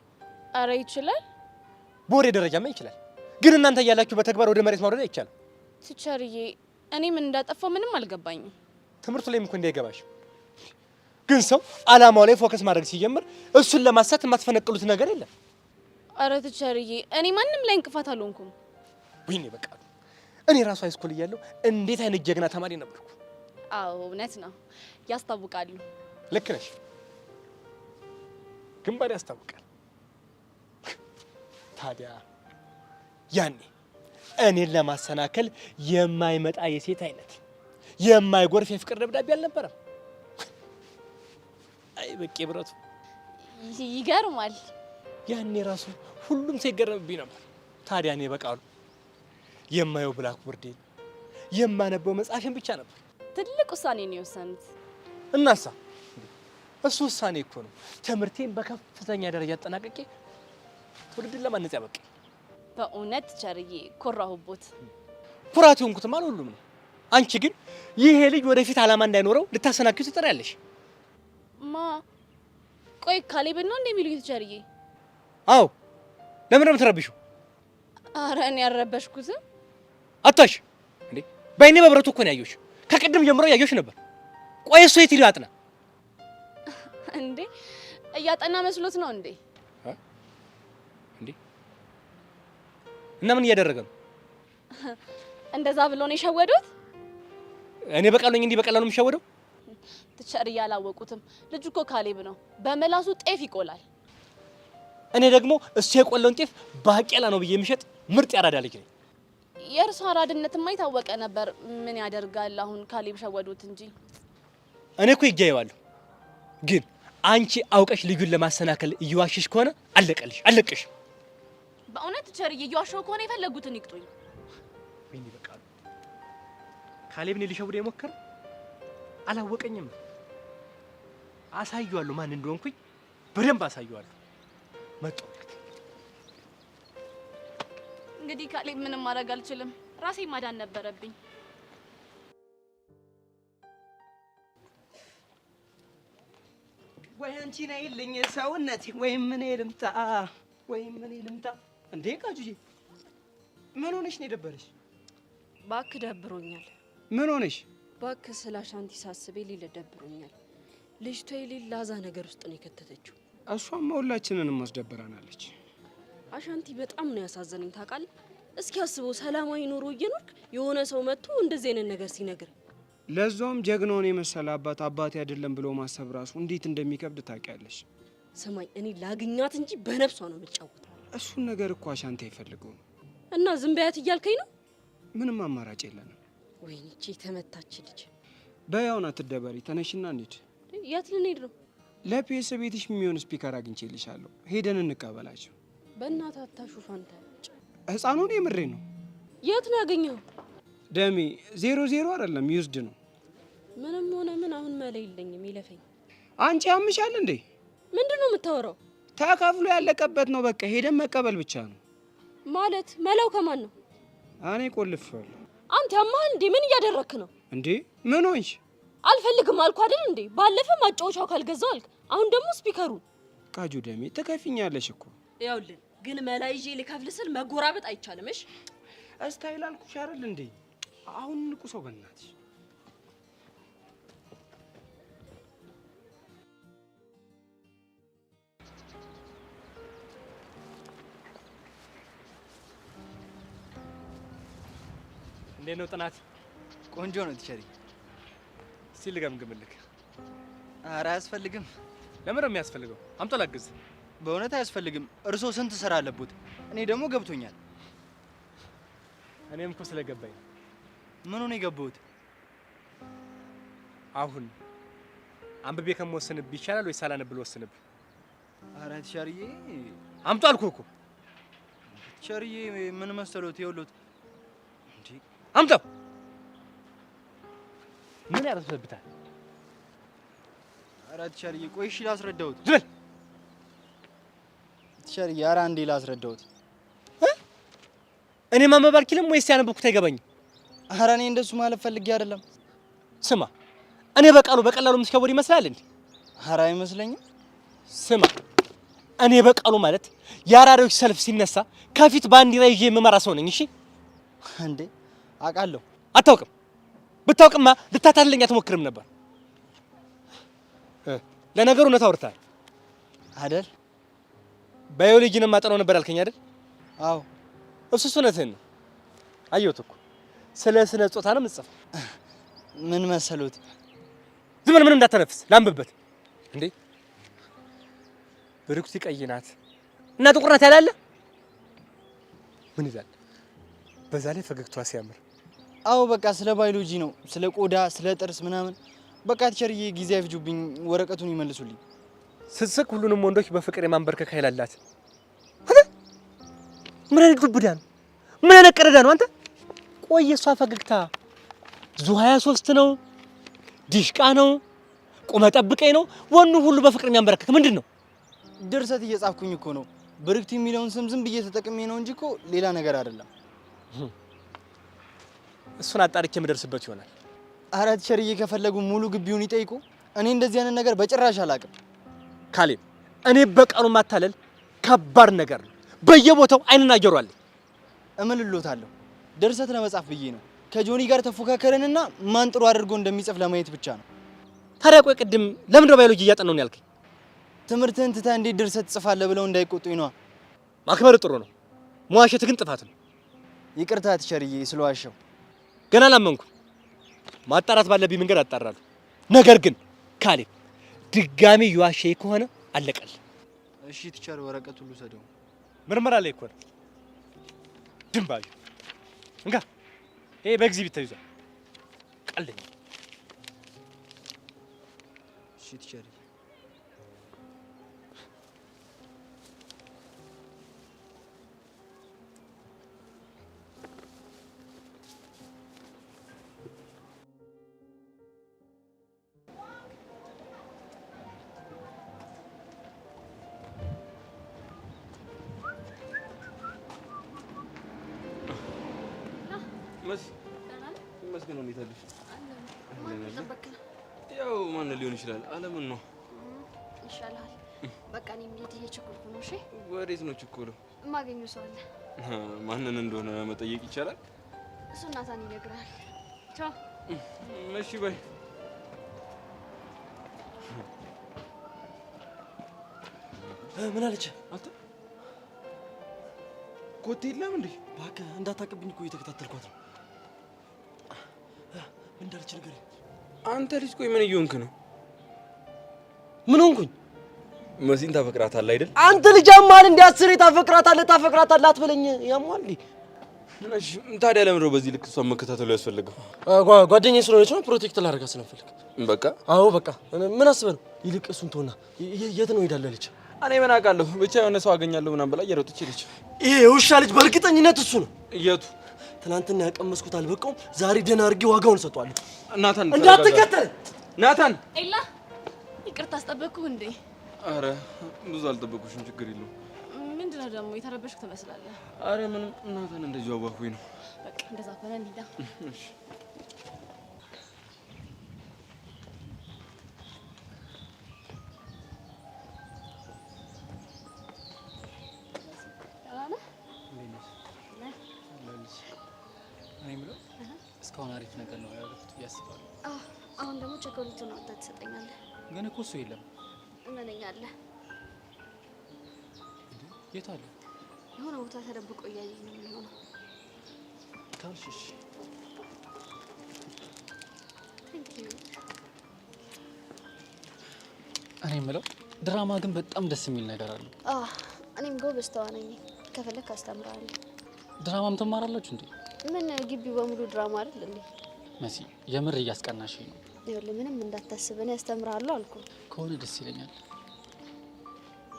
አረ ይችላል። በወሬ ደረጃማ ይችላል፣ ግን እናንተ እያላችሁ በተግባር ወደ መሬት ማውረድ አይቻልም። ቲቸርዬ እኔ ምን እንዳጠፋው ምንም አልገባኝም። ትምህርቱ ላይም እኮ እንዳይገባሽ። ግን ሰው አላማው ላይ ፎከስ ማድረግ ሲጀምር እሱን ለማሳት የማትፈነቅሉት ነገር የለም። አረ ቲቸርዬ እኔ ማንም ላይ እንቅፋት አልሆንኩም። ወይኔ በቃ እኔ ራሱ ሃይስኩል እያለሁ እንዴት አይነት ጀግና ተማሪ ነበርኩ። አዎ እውነት ነው፣ ያስታውቃሉ። ልክ ነሽ፣ ግንባር ያስታውቃል። ታዲያ ያኔ እኔን ለማሰናከል የማይመጣ የሴት አይነት የማይጎርፍ የፍቅር ደብዳቤ አልነበረም። አይ በቄ ብረቱ ይገርማል። ያኔ ራሱ ሁሉም ሰው ይገረምብኝ ነበር። ታዲያ እኔ በቃሉ የማየው ብላክ ቦርዴን የማነበው መጽሐፍን ብቻ ነበር። ትልቅ ውሳኔ ነው የወሰኑት። እናሳ እሱ ውሳኔ እኮ ነው ትምህርቴን በከፍተኛ ደረጃ አጠናቅቄ ትውልድን ለማነጽ ያበቃኝ። በእውነት ቸርዬ ኮራሁቦት። ኩራት የሆንኩትማ ሁሉም ነው። አንቺ ግን ይሄ ልጅ ወደፊት ዓላማ እንዳይኖረው ልታሰናክዩ ትጥሪያለሽ። ቆይ ካሌብን ነው እንደሚሉት ቸርዬ? አዎ። ለምን ነው የምትረብሺው? ኧረ እኔ ያልረበሽኩትም። አታሽ እንዴ! በእኔ በብረቱ እኮ ነው ያየሁሽ። ከቅድም ጀምሮ ያየሁሽ ነበር። ቆይ እሱ የት ሄዶ ያጥና እንዴ? እያጠና መስሎት ነው እንዴ? እንዴ? እና ምን እያደረገ ነው? እንደዛ ብሎ ነው የሸወዱት? እኔ በቃሉ ነኝ እንዲህ በቀላሉ የምሸወደው? ቸርዬ አላወቁትም። ልጁ እኮ ካሌብ ነው። በመላሱ ጤፍ ይቆላል። እኔ ደግሞ እሱ የቆለውን ጤፍ ባቄላ ነው ብዬ የምሸጥ ምርጥ ያራዳ ልጅ ነኝ። የእርሱ አራድነትማ የታወቀ ነበር። ምን ያደርጋል አሁን ካሌብ ሸወዱት እንጂ። እኔ እኮ ይጃየዋለሁ። ግን አንቺ አውቀሽ ልጁን ለማሰናከል እየዋሽሽ ከሆነ አለቀልሽ፣ አለቅሽ። በእውነት ቸርዬ እየዋሸሁ ከሆነ የፈለጉትን ይቅጡኝ። ወይኔ በቃሉ ካሌብን ሊሸውድ የሞከረ አላወቀኝም። አሳየዋለሁ ማን እንደሆንኩኝ በደንብ አሳየዋለሁ። መጣሁለት። እንግዲህ ካሌብ ምንም ማድረግ አልችልም። ራሴ ማዳን ነበረብኝ። ወይ አንቺ ነይልኝ ሰውነቴ፣ ወይም እኔ ልምጣ፣ ወይም እኔ ልምጣ። እንዴ ቃጁዬ ምን ሆነሽ ነው የደበረሽ? ባክ ደብሮኛል። ምን ሆነሽ? ባክ ስለ አሻንቲ ሳስቤ ሊል ደብሮኛል። ልጅቷ የሌላ ላዛ ነገር ውስጥ ነው የከተተችው። እሷም ሁላችንንም አስደብራናለች። አሻንቲ በጣም ነው ያሳዘነኝ ታውቃለህ። እስኪ አስበው ሰላማዊ ኑሮ እየኖርክ የሆነ ሰው መጥቶ እንደዚህ አይነት ነገር ሲነግር፣ ለዛውም ጀግናውን የመሰለ አባቴ አይደለም ብሎ ማሰብ ራሱ እንዴት እንደሚከብድ ታውቂያለሽ። ስማኝ እኔ ላግኛት እንጂ በነፍሷ ነው የምጫወተው። እሱን ነገር እኮ አሻንቲ አይፈልገውም። እና ዝም በያት እያልከኝ ነው? ምንም አማራጭ የለንም። ወይኔ የተመታች ልጅ። በያውና ትደበሪ፣ ተነሽና እንሂድ። የት ልንሄድ ነው? ለፒኤስ ቤትሽ የሚሆን ስፒከር አግኝቼልሻለሁ። ሄደን እንቀበላቸው። በእናትህ አታሹፍ አንተ። ህፃኑን የምሬ ነው። የት ነው ያገኘው? ደሜ 00 አይደለም ዩዝድ ነው። ምንም ሆነ ምን አሁን መላ የለኝም ይለፈኝ። አንቺ ያምሻል እንዴ? ምንድን ነው የምታወራው? ተከፍሎ ያለቀበት ነው። በቃ ሄደን መቀበል ብቻ ነው። ማለት መላው ከማን ነው? እኔ ቆልፌዋለሁ። አንተ ያማህ እንዴ? ምን እያደረክ ነው እንዴ? ምን ሆንሽ? አልፈልግም አልኩ አይደል እንዴ? ባለፈ ማጫወቻው ካልገዛው አልክ። አሁን ደግሞ ስፒከሩ። ቃጁ ደሜ ትከፊኛለሽ እኮ። ይኸውልህ ግን መላ ይዤ ልከፍል ስል መጎራበጥ አይቻልም። እሺ እስታይል አልኩሽ አይደል እንዴ? አሁን ንቁ ሰው በእናትሽ። እንዴት ነው ጥናት? ቆንጆ ነው ቲቸሪ። እስቲ ልገምግምልክ። ኧረ አያስፈልግም። ለምን ነው የሚያስፈልገው? አምጦ ላግዝ። በእውነት አያስፈልግም። እርሶ ስንት ስራ አለቦት፣ እኔ ደግሞ ገብቶኛል። እኔም እኮ ስለገባኝ። ምን ሆነ የገባሁት? አሁን አንብቤ ከምወስንብህ ይቻላል ወይስ ሳላነብ ልወስንብህ? ኧረ ቲቸርዬ አምጦ አልኩህ እኮ። ቲቸርዬ ምን መሰሎት? ይኸውልዎት እንዴ አምጣው። ምን ያረስብታል? ኧረ ቲቸርዬ ቆይ እሺ ላስረዳሁት። ዝም በል ቲቸርዬ። ኧረ አንዴ ላስረዳሁት። እኔ ማንበብ አልችልም ወይስ ያነበብኩት አይገባኝም? ኧረ እኔ እንደሱ ማለት ፈልጌ አይደለም። ስማ እኔ በቀላሉ የምትከወድ ይመስላል እንዴ? ኧረ አይመስለኝም። ስማ እኔ በቃሉ ማለት የአራሪዎች ሰልፍ ሲነሳ ከፊት ባንዲራ ይዤ የምመራ ሰው ነኝ። እሺ እንዴ አውቃለሁ። አታውቅም? ብታውቅማ ልታታልለኝ አትሞክርም ነበር። ለነገሩ እውነት አውርተሃል አይደል? ባዮሎጂን ማጠናው ነበር ያልከኝ አይደል? አዎ እሱስ እውነትህን ነው። አየሁት እኮ ስለ ስነ ጾታ ነው የምትጽፈው። ምን መሰሉት? ዝም ብለህ ምንም እንዳታነፍስ ላንብበት። እንዴ ብርኩቲ ቀይ ናት እና ጥቁር ናት ያላለ ምን ይላል? በዛ ላይ ፈገግታዋ ሲያምር። አዎ በቃ ስለ ባዮሎጂ ነው፣ ስለ ቆዳ፣ ስለ ጥርስ ምናምን። በቃ ቲቸርዬ ጊዜ አይፍጁብኝ፣ ወረቀቱን ይመልሱልኝ። ስትስቅ ሁሉንም ወንዶች በፍቅር የማንበርከክ ኃይል አላት። ምን አይነት ዱብዳ ነው? ምን አይነት ቀረዳ ነው አንተ? ቆይ የሷ ፈገግታ ዙ 23 ነው ዲሽቃ ነው? ቁመ ጠብቀኝ ነው? ወኑ ሁሉ በፍቅር የሚያንበረክክ ምንድን ነው? ድርሰት እየጻፍኩኝ እኮ ነው። ብርክቲ የሚለውን ስም ዝም ብዬ ተጠቅሜ ነው እንጂ እኮ ሌላ ነገር አይደለም። እሱን አጣርቼ የምደርስበት ይሆናል። ኧረ ቲቸርዬ ከፈለጉ ሙሉ ግቢውን ይጠይቁ። እኔ እንደዚህ አይነት ነገር በጭራሽ አላውቅም። ካሌብ፣ እኔ በቀኑ ማታለል ከባድ ነገር ነው። በየቦታው አይንና ጆሮ አለኝ። እምልሎታለሁ ድርሰት ለመጻፍ ብዬ ነው። ከጆኒ ጋር ተፎካከረንና ማን ጥሩ አድርጎ እንደሚጽፍ ለማየት ብቻ ነው። ታዲያ ቆይ ቅድም ለምንድነው ባዮሎጂ እያጠናሁ ነው ያልከኝ? ትምህርትህን ትተህ እንዴት ድርሰት ትጽፋለህ ብለው እንዳይቆጡኝ ነዋ። ማክበር ጥሩ ነው፣ መዋሸት ግን ጥፋት ነው። ይቅርታ ቲቸርዬ ስለዋሸው። ገና አላመንኩም። ማጣራት ባለብኝ መንገድ አጣራለሁ። ነገር ግን ካሌብ ድጋሚ የዋሸኝ ከሆነ አለቀል። እሺ ቲቸር፣ ወረቀቱን ልውሰደው። ምርመራ ላይ እኮ ነው። ድንባዩ እንጋ ይሄ በኤግዚቢት ተይዟል። ቀልደኛ። እሺ ቲቸር። መስገን ነው እንዴታለሽ? ያው ማን ሊሆን ይችላል? አለምን ነው ይሻላል። በቃ እኔ እንዴት እየቸኮልኩ ነው። እሺ ወዴት ነው ችኮለው? የማገኘው ሰው አለ። ማንን እንደሆነ መጠየቅ ይቻላል? እሱ ናታን ይነግራል። ቻው። እሺ በይ። ምን አለች? አንተ ኮቴ የለም እንዴ? እባክህ እንዳታቀብኝ እኮ እየተከታተልኳት ነው። ምን እንዳለች ነገር? አንተ ልጅ ቆይ ምን እየሆንክ ነው? ምን ሆንኩኝ? መሲን ታፈቅራታለህ አይደል? አንተ ልጅ አማል እንደ አስሬ ታፈቅራታለህ አትበለኝ። ያሟል እንዴ? እሺ ታዲያ ለምን ነው በዚህ ልክ እሷን መከታተሉ ያስፈልገው? ጓደኛዬ ስለሆነች ነው፣ ፕሮቴክት ላደርጋት ስለምፈልግ። በቃ አዎ በቃ። ምን አስበህ ነው? ይልቅ እሱን ተውና የት ነው ሄዳለህ ልጅ? እኔ ምን አውቃለሁ፣ ብቻ የሆነ ሰው አገኛለሁ ምናምን ብላ እየሮጠች ሄደች። ይሄ የውሻ ልጅ በእርግጠኝነት እሱ ነው። የቱ? ትናንትና ያቀመስኩት አልበቃውም፣ ዛሬ ደህና አድርጌ ዋጋውን እሰጠዋለሁ። ናታን እንዳትከተል። ናታን ኤላ ይቅርታ አስጠበቅኩህ እንዴ? አረ ብዙ አልጠበቁሽም፣ ችግር የለውም። ምንድነው ደግሞ የተረበሽኩ ትመስላለህ? አረ ምንም፣ ናታን እንደዚሁ አዋኩኝ ነው። በቃ እንደዛ ከሆነ እንሂዳ። እሺ እስካሁን አሪፍ ነገር ነው ያደረኩት ያስባል። አሁን ደግሞ ቸኮሌቱን አውጥተህ ትሰጠኛለህ። ግን እኮ እሱ የለም። እመነኝ አለ። የት አለ? የሆነ ቦታ ተደብቆ እያየኝ ነው የሚሆነው። ካልሽሽ እኔ የምለው ድራማ ግን በጣም ደስ የሚል ነገር አለው። እኔም ጎበዝ ተዋናኝ ነኝ። ከፈለክ አስተምርሃለሁ። ድራማም ትማራላችሁ እንዴ? ምን ግቢው በሙሉ ድራማ አይደል እንዴ? መሲ የምር እያስቀናሽኝ ነው። ይኸውልህ ምንም እንዳታስብ፣ እኔ አስተምርሃለሁ አልኩህ። ከሆነ ደስ ይለኛል።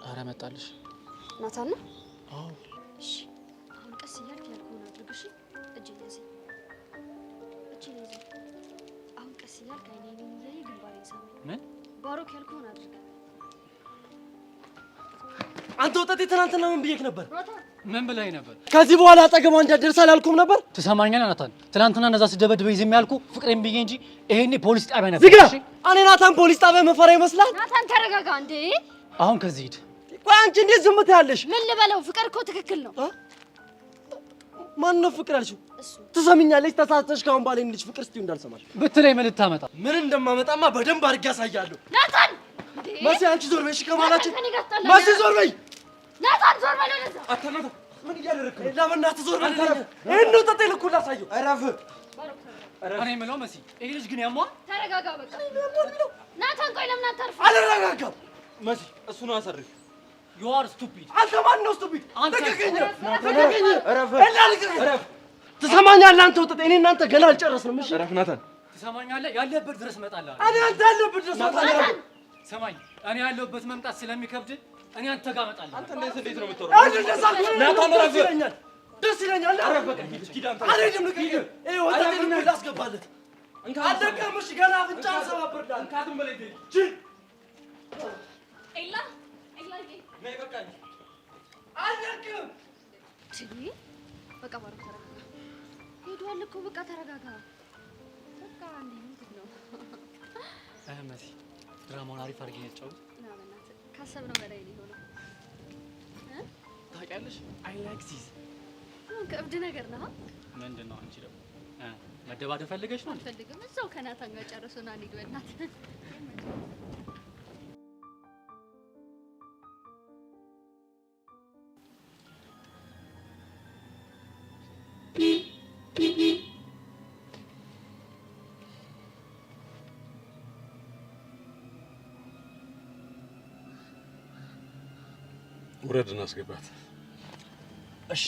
አረ መጣልሽ። ናታን ነው? አዎ። እሺ አሁን ቀስ እያልክ ያልኩህን አድርግ። እሺ እጄን ያዘኝ፣ እጄን ያዘኝ። አሁን ቀስ እያልክ አይኔን እያየህ ግንባሬን ሳመኝ። ምን? ባሮክ ያልኩህን አድርግ። አንተ ወጣት ትናንትና ምን ብዬሽ ነበር? ምን ብለኸኝ ነበር? ከዚህ በኋላ አጠገቧ እንዳትደርስ አላልኩም ነበር? ትሰማኛለህ ናታን? ትናንትና እነዛ ስደበድበኝ ዝም ያልኩህ ፍቅሬን ብዬ እንጂ ይሄኔ ፖሊስ ጣቢያ ነበር። ዝጋ! እኔ ናታን ፖሊስ ጣቢያ መፈራ ይመስላል? ናታን ተረጋጋ እንዴ! አሁን ከዚህ ሂድ። ቆይ አንቺ እንዴት ዝም ትያለሽ? ምን ልበለው? ፍቅር እኮ ትክክል ነው። ማን ነው ፍቅር ያልሽው? ትሰሚኛለሽ? ተሳስተሽ ካሁን ባለ ልጅ ፍቅር እስቲ እንዳልሰማሽ ብትለኝ ምን ልታመጣ? ምን እንደማመጣማ በደንብ አድርጌ ያሳያለሁ። ናታን! መሲ አንቺ ዞር በይ። እሺ ከማላችን መሲ ዞር በይ። ናታን ዞር በል ወደዛ። አታናታ ምን እያደረክ ነው? ለበእናትህ ዞር በል። ይሄን ነው ጠጤ ልኩ ላሳየው። እረፍ። እኔ የምለው መሲ ይሄ ልጅ ግን ያሟል። ተረጋጋ በቃ። ናታን ቆይ ለምን አታርፍ? አልረጋጋም። መሲ እሱ ነው አሰርፍ። you are stupid። አንተ ማን ነው ስቱፒድ? አንተ ልቀቀኝ። ናታን እረፍ። እረፍ። ትሰማኛለህ? አንተ ወጣት እኔ እናንተ ገና አልጨረስንም። እሺ እረፍ ናታን። ትሰማኛለህ? ያለህበት ድረስ እመጣለሁ። እኔ አንተ ያለህበት ድረስ ናታን ሰማኝ። እኔ ያለሁበት መምጣት ስለሚከብድ እኔ አንተ ጋር እመጣለሁ። አንተ እንዴት ነው የምትወራው? ናታን እረፍ። ደስ ይለኛል። እረፍ በቃ ሂድ አንተ። አልሄድም። ልቀቀኝ። ይሄ ወጣት ላስገባለት አልደቀም። እሺ ገና አፍንጫ ሰባብርዳል። እንካትም በላይ ኤላ ኤላዬ ነይ በቃ አልደቅም። በቃ ባሮ ተረጋጋ። ሄዷል እኮ በቃ ተረጋጋ። በቃ አንዴ ምንድን ነው? መሲ ድራማውን አሪፍ አድርጌ ነው ያጫወት። ና በእናትህ ካሰብነው በላይ ነው የሆነው። ታውቂያለሽ አይ ላይክ ዚስ ከእብድ ነገር ነው። ምንድን ነው አንቺ ደግሞ መደባደብ ፈልገሽ ነው? አልፈልግም። እዛው ከናታን ጋር ጨርሶና እንሂድ በእናትህ። ውረድ እናስገባት። እሺ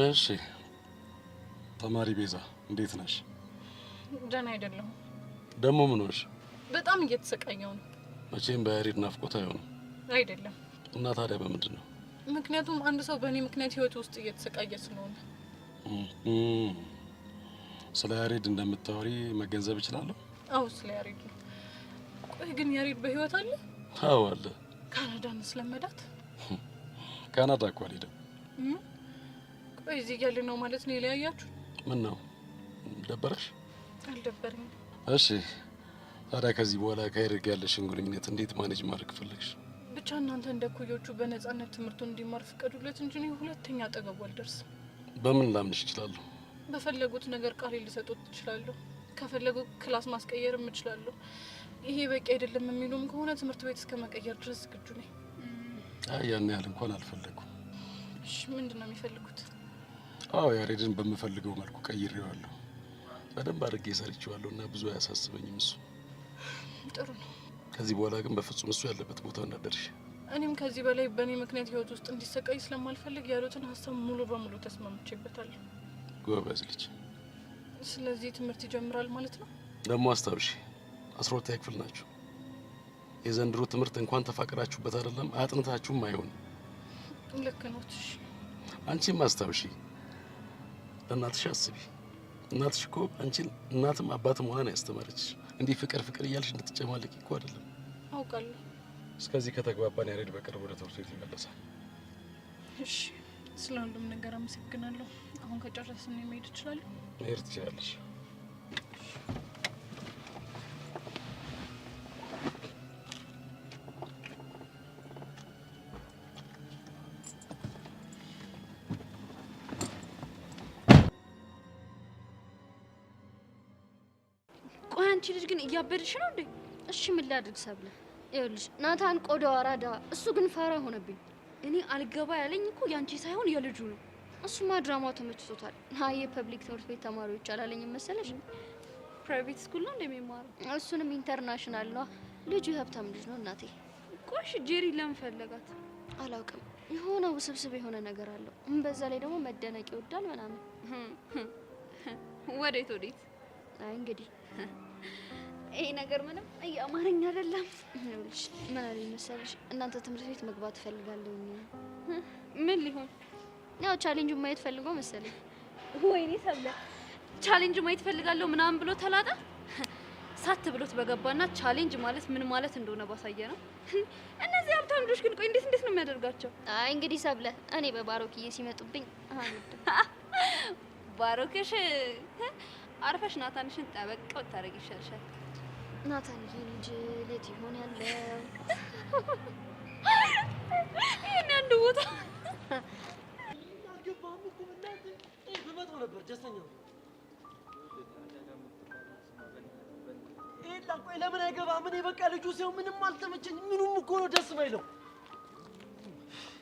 እሺ ተማሪ ቤዛ እንዴት ነሽ? ደህና አይደለሁም። ደግሞ ምን ሆንሽ? በጣም እየተሰቃየው ነው። መቼም በያሬድ ናፍቆት አይሆንም። አይደለም። እና ታዲያ በምንድን ነው? ምክንያቱም አንድ ሰው በእኔ ምክንያት ህይወት ውስጥ እየተሰቃየ ስለሆነ። ስለ ያሬድ እንደምታወሪ መገንዘብ እችላለሁ? አዎ ስለ ያሬድ ነው። ቆይ ግን ያሬድ በህይወት አለ? አዎ አለ። ካናዳን ስለመዳት? ካናዳ እኮ አልሄደም። ቆይ እዚህ እያለ ነው ማለት ነው የለያያችሁ? ምን ነው ደበረሽ? አልደበረኝም። እሺ ታዲያ ከዚህ በኋላ ከያሬድ ጋር ያለሽን ግንኙነት እንዴት ማኔጅ ማድረግ ፈለግሽ? ብቻ እናንተ እንደ ኩዮቹ በነጻነት ትምህርቱን እንዲማር ፍቀዱለት እንጂ እኔ ሁለተኛ አጠገቡ አልደርስም። በምን ላምንሽ እችላለሁ? በፈለጉት ነገር ቃል ሊሰጡት እችላለሁ። ከፈለጉ ክላስ ማስቀየርም እችላለሁ። ይሄ በቂ አይደለም የሚሉም ከሆነ ትምህርት ቤት እስከ መቀየር ድረስ ዝግጁ ነኝ። አይ ያን ያህል እንኳን አልፈለኩም። እሺ ምንድን ነው የሚፈልጉት? አዎ ያሬድን በምፈልገው መልኩ ቀይሬዋለሁ። በደንብ አድርጌ ሰርቼዋለሁ እና ብዙ አያሳስበኝም እሱ። ጥሩ ነው። ከዚህ በኋላ ግን በፍጹም እሱ ያለበት ቦታ እንዳደርሽ። እኔም ከዚህ በላይ በእኔ ምክንያት ህይወት ውስጥ እንዲሰቃይ ስለማልፈልግ ያሉትን ሀሳብ ሙሉ በሙሉ ተስማምቼበታለሁ። ጎበዝ ልጅ። ስለዚህ ትምህርት ይጀምራል ማለት ነው? ደግሞ አስታውሺ 12ኛ ክፍል ናችሁ። የዘንድሮ ትምህርት እንኳን ተፋቅራችሁበት አይደለም አጥንታችሁም አይሆንም። ልክ ነው። እሺ አንቺም አስታውሺ፣ ለእናትሽ አስቢ። እናትሽ እኮ አንቺን እናትም አባትም ሆና ነው ያስተማረችሽ። እንዲህ ፍቅር ፍቅር እያልሽ እንድትጨማለቂ እኮ አይደለም። አውቃለሁ። እስከዚህ ከተግባባን ያሬድ በቅርብ ወደ ትምህርት ቤት ይመለሳል። እሺ ስለ ሁሉም ነገር አመሰግናለሁ። አሁን ከጨረስን መሄድ እችላለሁ? መሄድ ትችላለሽ። ቆይ አንቺ ልጅ ግን እያበድሽ ነው እንዴ? እሺ ምን ላድርግ ሰብለ? ይኸውልሽ ናታን ቆዳው አራዳ፣ እሱ ግን ፋራ ሆነብኝ። እኔ አልገባ ያለኝ እኮ ያንቺ ሳይሆን የልጁ ነው። እሱማ ድራማው ተመችቶታል። ሀይ የፐብሊክ ትምህርት ቤት ተማሪዎች አላለኝም መሰለሽ? ፕራይቬት ስኩል ነው እንደሚማረው? እሱንም ኢንተርናሽናል ነው። ልጁ የሀብታም ልጅ ነው እናቴ። ቆሽ ጄሪ ለምን ፈለጋት? አላውቅም። የሆነ ውስብስብ የሆነ ነገር አለው። በዛ ላይ ደግሞ መደነቅ ይወዳል ምናምን። ወዴት ወዴት? አይ እንግዲህ ይሄ ነገር ምንም አማርኛ አይደለም። ይኸውልሽ ምን አለኝ መሰለሽ? እናንተ ትምህርት ቤት መግባት እፈልጋለሁ። ምን ሊሆን? ያው ቻሌንጁን ማየት ፈልጎ መሰለኝ። ወይኔ ሰብለ ቻሌንጅ ማየት ፈልጋለሁ ምናምን ብሎ ተላጣ። ሳት ብሎት በገባና ቻሌንጅ ማለት ምን ማለት እንደሆነ ባሳየ ነው። እነዚህ ሀብታም ልጆች ግን ቆይ እንዴት ነው የሚያደርጋቸው? አይ እንግዲህ ሰብለ እኔ በባሮክዬ ሲመጡብኝ ባሮክሽ አርፈሽ ናታንሽን ጠበቅ ብታረጊ ይሻልሻል። ናታን ይሄ ልጅ ሌት ይሆን ያለው ይሄን አንድ ቦታ በመጣው ነበር ደስተኛ ነው። ኤላ ቆይ ለምን አይገባም? እኔ በቃ ልጁ ሲሆን ምንም አልተመቸኝ። ምኑም እኮ ነው ደስ ማይለው።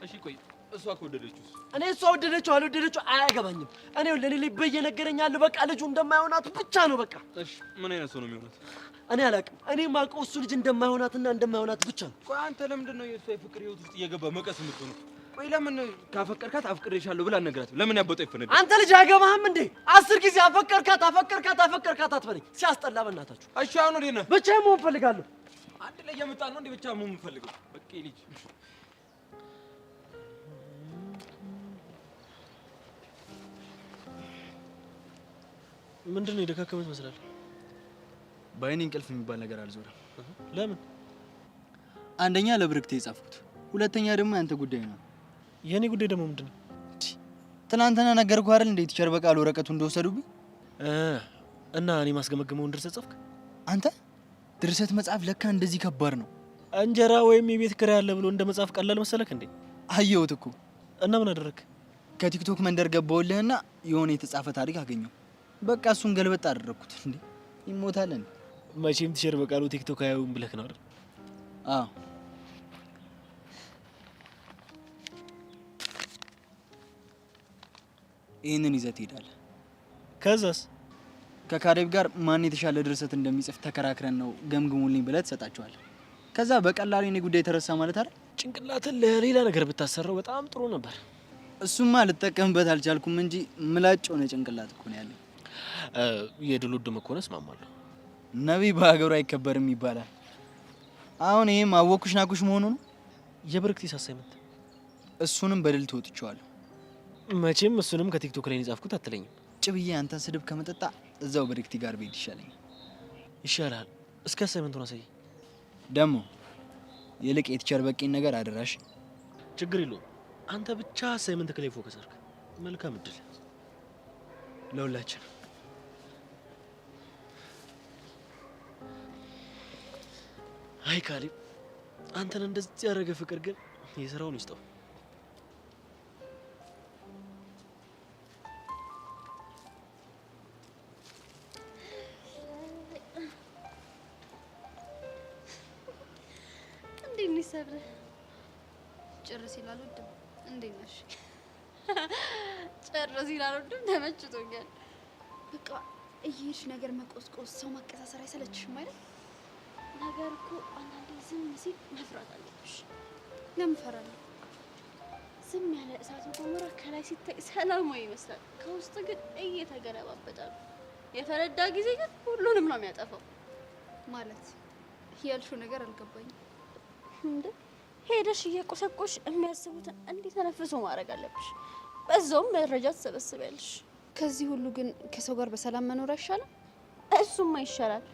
እሺ ቆይ እሷ ከወደደችውስ? እኔ እሷ ወደደችው አልወደደችው አያገባኝም። እኔ ለኔ ላይ በየነገረኝ ያለው በቃ ልጁ እንደማይሆናት ብቻ ነው በቃ። እሺ ምን አይነት ሰው ነው የሚሆናት? እኔ አላውቅም። እኔ ማውቀው እሱ ልጅ እንደማይሆናትና እንደማይሆናት ብቻ ነው። ቆይ አንተ ለምንድን ነው የእሷ የፍቅር ህይወት ውስጥ እየገባ መቀስ የምትሆነው? ቆይ ለምን ካፈቀርካት አፍቅሬሻለሁ ብላ አልነግራትም? ለምን ያበጠው ይፈነዳ? አንተ ልጅ አይገባህም እንዴ? 10 ጊዜ አፈቀርካት አትበለኝ። ሲያስጠላ በእናታችሁ። እሺ አሁን ወዴት ነህ? ብቻዬን መሆን እፈልጋለሁ። አንድ ላይ የመጣን ነው እንዴ? ብቻ መሆን የምፈልገው በቃ ልጅ ምንድን ነው የደካከመት መስላል? በአይኔ እንቅልፍ የሚባል ነገር አልዞረም። ለምን? አንደኛ ለብርክቴ የጻፍኩት፣ ሁለተኛ ደግሞ ያንተ ጉዳይ ነው። የኔ ጉዳይ ደግሞ ምንድን ነው? ትናንትና ነገርኩህ አይደል? እንዴት ቲቸር በቃል ወረቀቱ እንደወሰዱብኝ እና እኔ ማስገመግመውን ድርሰት ጻፍክ? አንተ ድርሰት መጻፍ ለካ እንደዚህ ከባድ ነው። እንጀራ ወይም የቤት ኪራይ አለ ብሎ እንደ መጻፍ ቀላል መሰለክ እንዴ? አየሁት እኮ። እና ምን አደረክ? ከቲክቶክ መንደር ገባሁልህና የሆነ የተጻፈ ታሪክ አገኘሁ። በቃ እሱን ገልበጥ አደረኩት። እንዴ ይሞታል እንዴ? መቼም ቲቸር በቃሉ ቲክቶክ አያዩም ብለክ ነው አይደል? አዎ። ይህንን ይዘህ ትሄዳለህ። ከዛስ? ከካሌብ ጋር ማን የተሻለ ድርሰት እንደሚጽፍ ተከራክረን ነው ገምግሙልኝ ብለህ ትሰጣቸዋለህ። ከዛ በቀላሉ የኔ ጉዳይ ተረሳ ማለት አይደል? ጭንቅላትን ለሌላ ነገር ብታሰራው በጣም ጥሩ ነበር። እሱማ ልጠቀምበት አልቻልኩም እንጂ ምላጭ ሆነ ጭንቅላት እኮ ነው ያለኝ። የድሉ ድም ከሆነ እስማማለሁ። ነቢይ በሀገሩ አይከበርም ይባላል። አሁን ይሄም አወኩሽ ናኩሽ መሆኑ ነው። የብርክቴ አሳይመንት እሱንም በድል ተወጥቼዋለሁ። መቼም እሱንም ከቲክቶክ ላይ የጻፍኩት አትለኝም። ጭብዬ አንተን ስድብ ከመጠጣ እዛው ብርክቴ ጋር ብሄድ ይሻለኛል። ይሻላል። እስከ አሳይመንቱን አሳይ። ደግሞ ይልቅ የቲቸር በቂን ነገር አደራሽ። ችግር የለውም። አንተ ብቻ አሳይመንት ላይ ፎከስ አድርግ። መልካም እድል ለሁላችን። አይ ካሌብ፣ አንተን እንደዚህ ያደረገ ፍቅር ግን የስራውን ይስጠው። እንዴት ነው ሰብረ? ጭርስ ይላል ወድም። እንዴት ነሽ? ጭርስ ይላል ወድም። ተመችቶኛል። በቃ እየሄድሽ ነገር መቆስቆስ፣ ሰው ማቀሳሰር አይሰለችሽም አይደል? ነገር እኮ አንዳንዴ ዝም ሲል መፍራት አለብሽ። ለምን እፈራለሁ? ዝም ያለ እሳት ገሞራ ከላይ ሲታይ ሰላማዊ ይመስላል፣ ከውስጥ ግን እየተገለባበጠ ነው። የፈነዳ ጊዜ ግን ሁሉንም ነው የሚያጠፋው። ማለት ያልሽው ነገር አልገባኝም። እንዴ ሄደሽ እየቆሰቆሽ የሚያስቡትን እንዲተነፍሱ ማድረግ አለብሽ። በዛውም መረጃ ትሰበስቢያለሽ። ከዚህ ሁሉ ግን ከሰው ጋር በሰላም መኖር አይሻልም? እሱማ ይሻላል።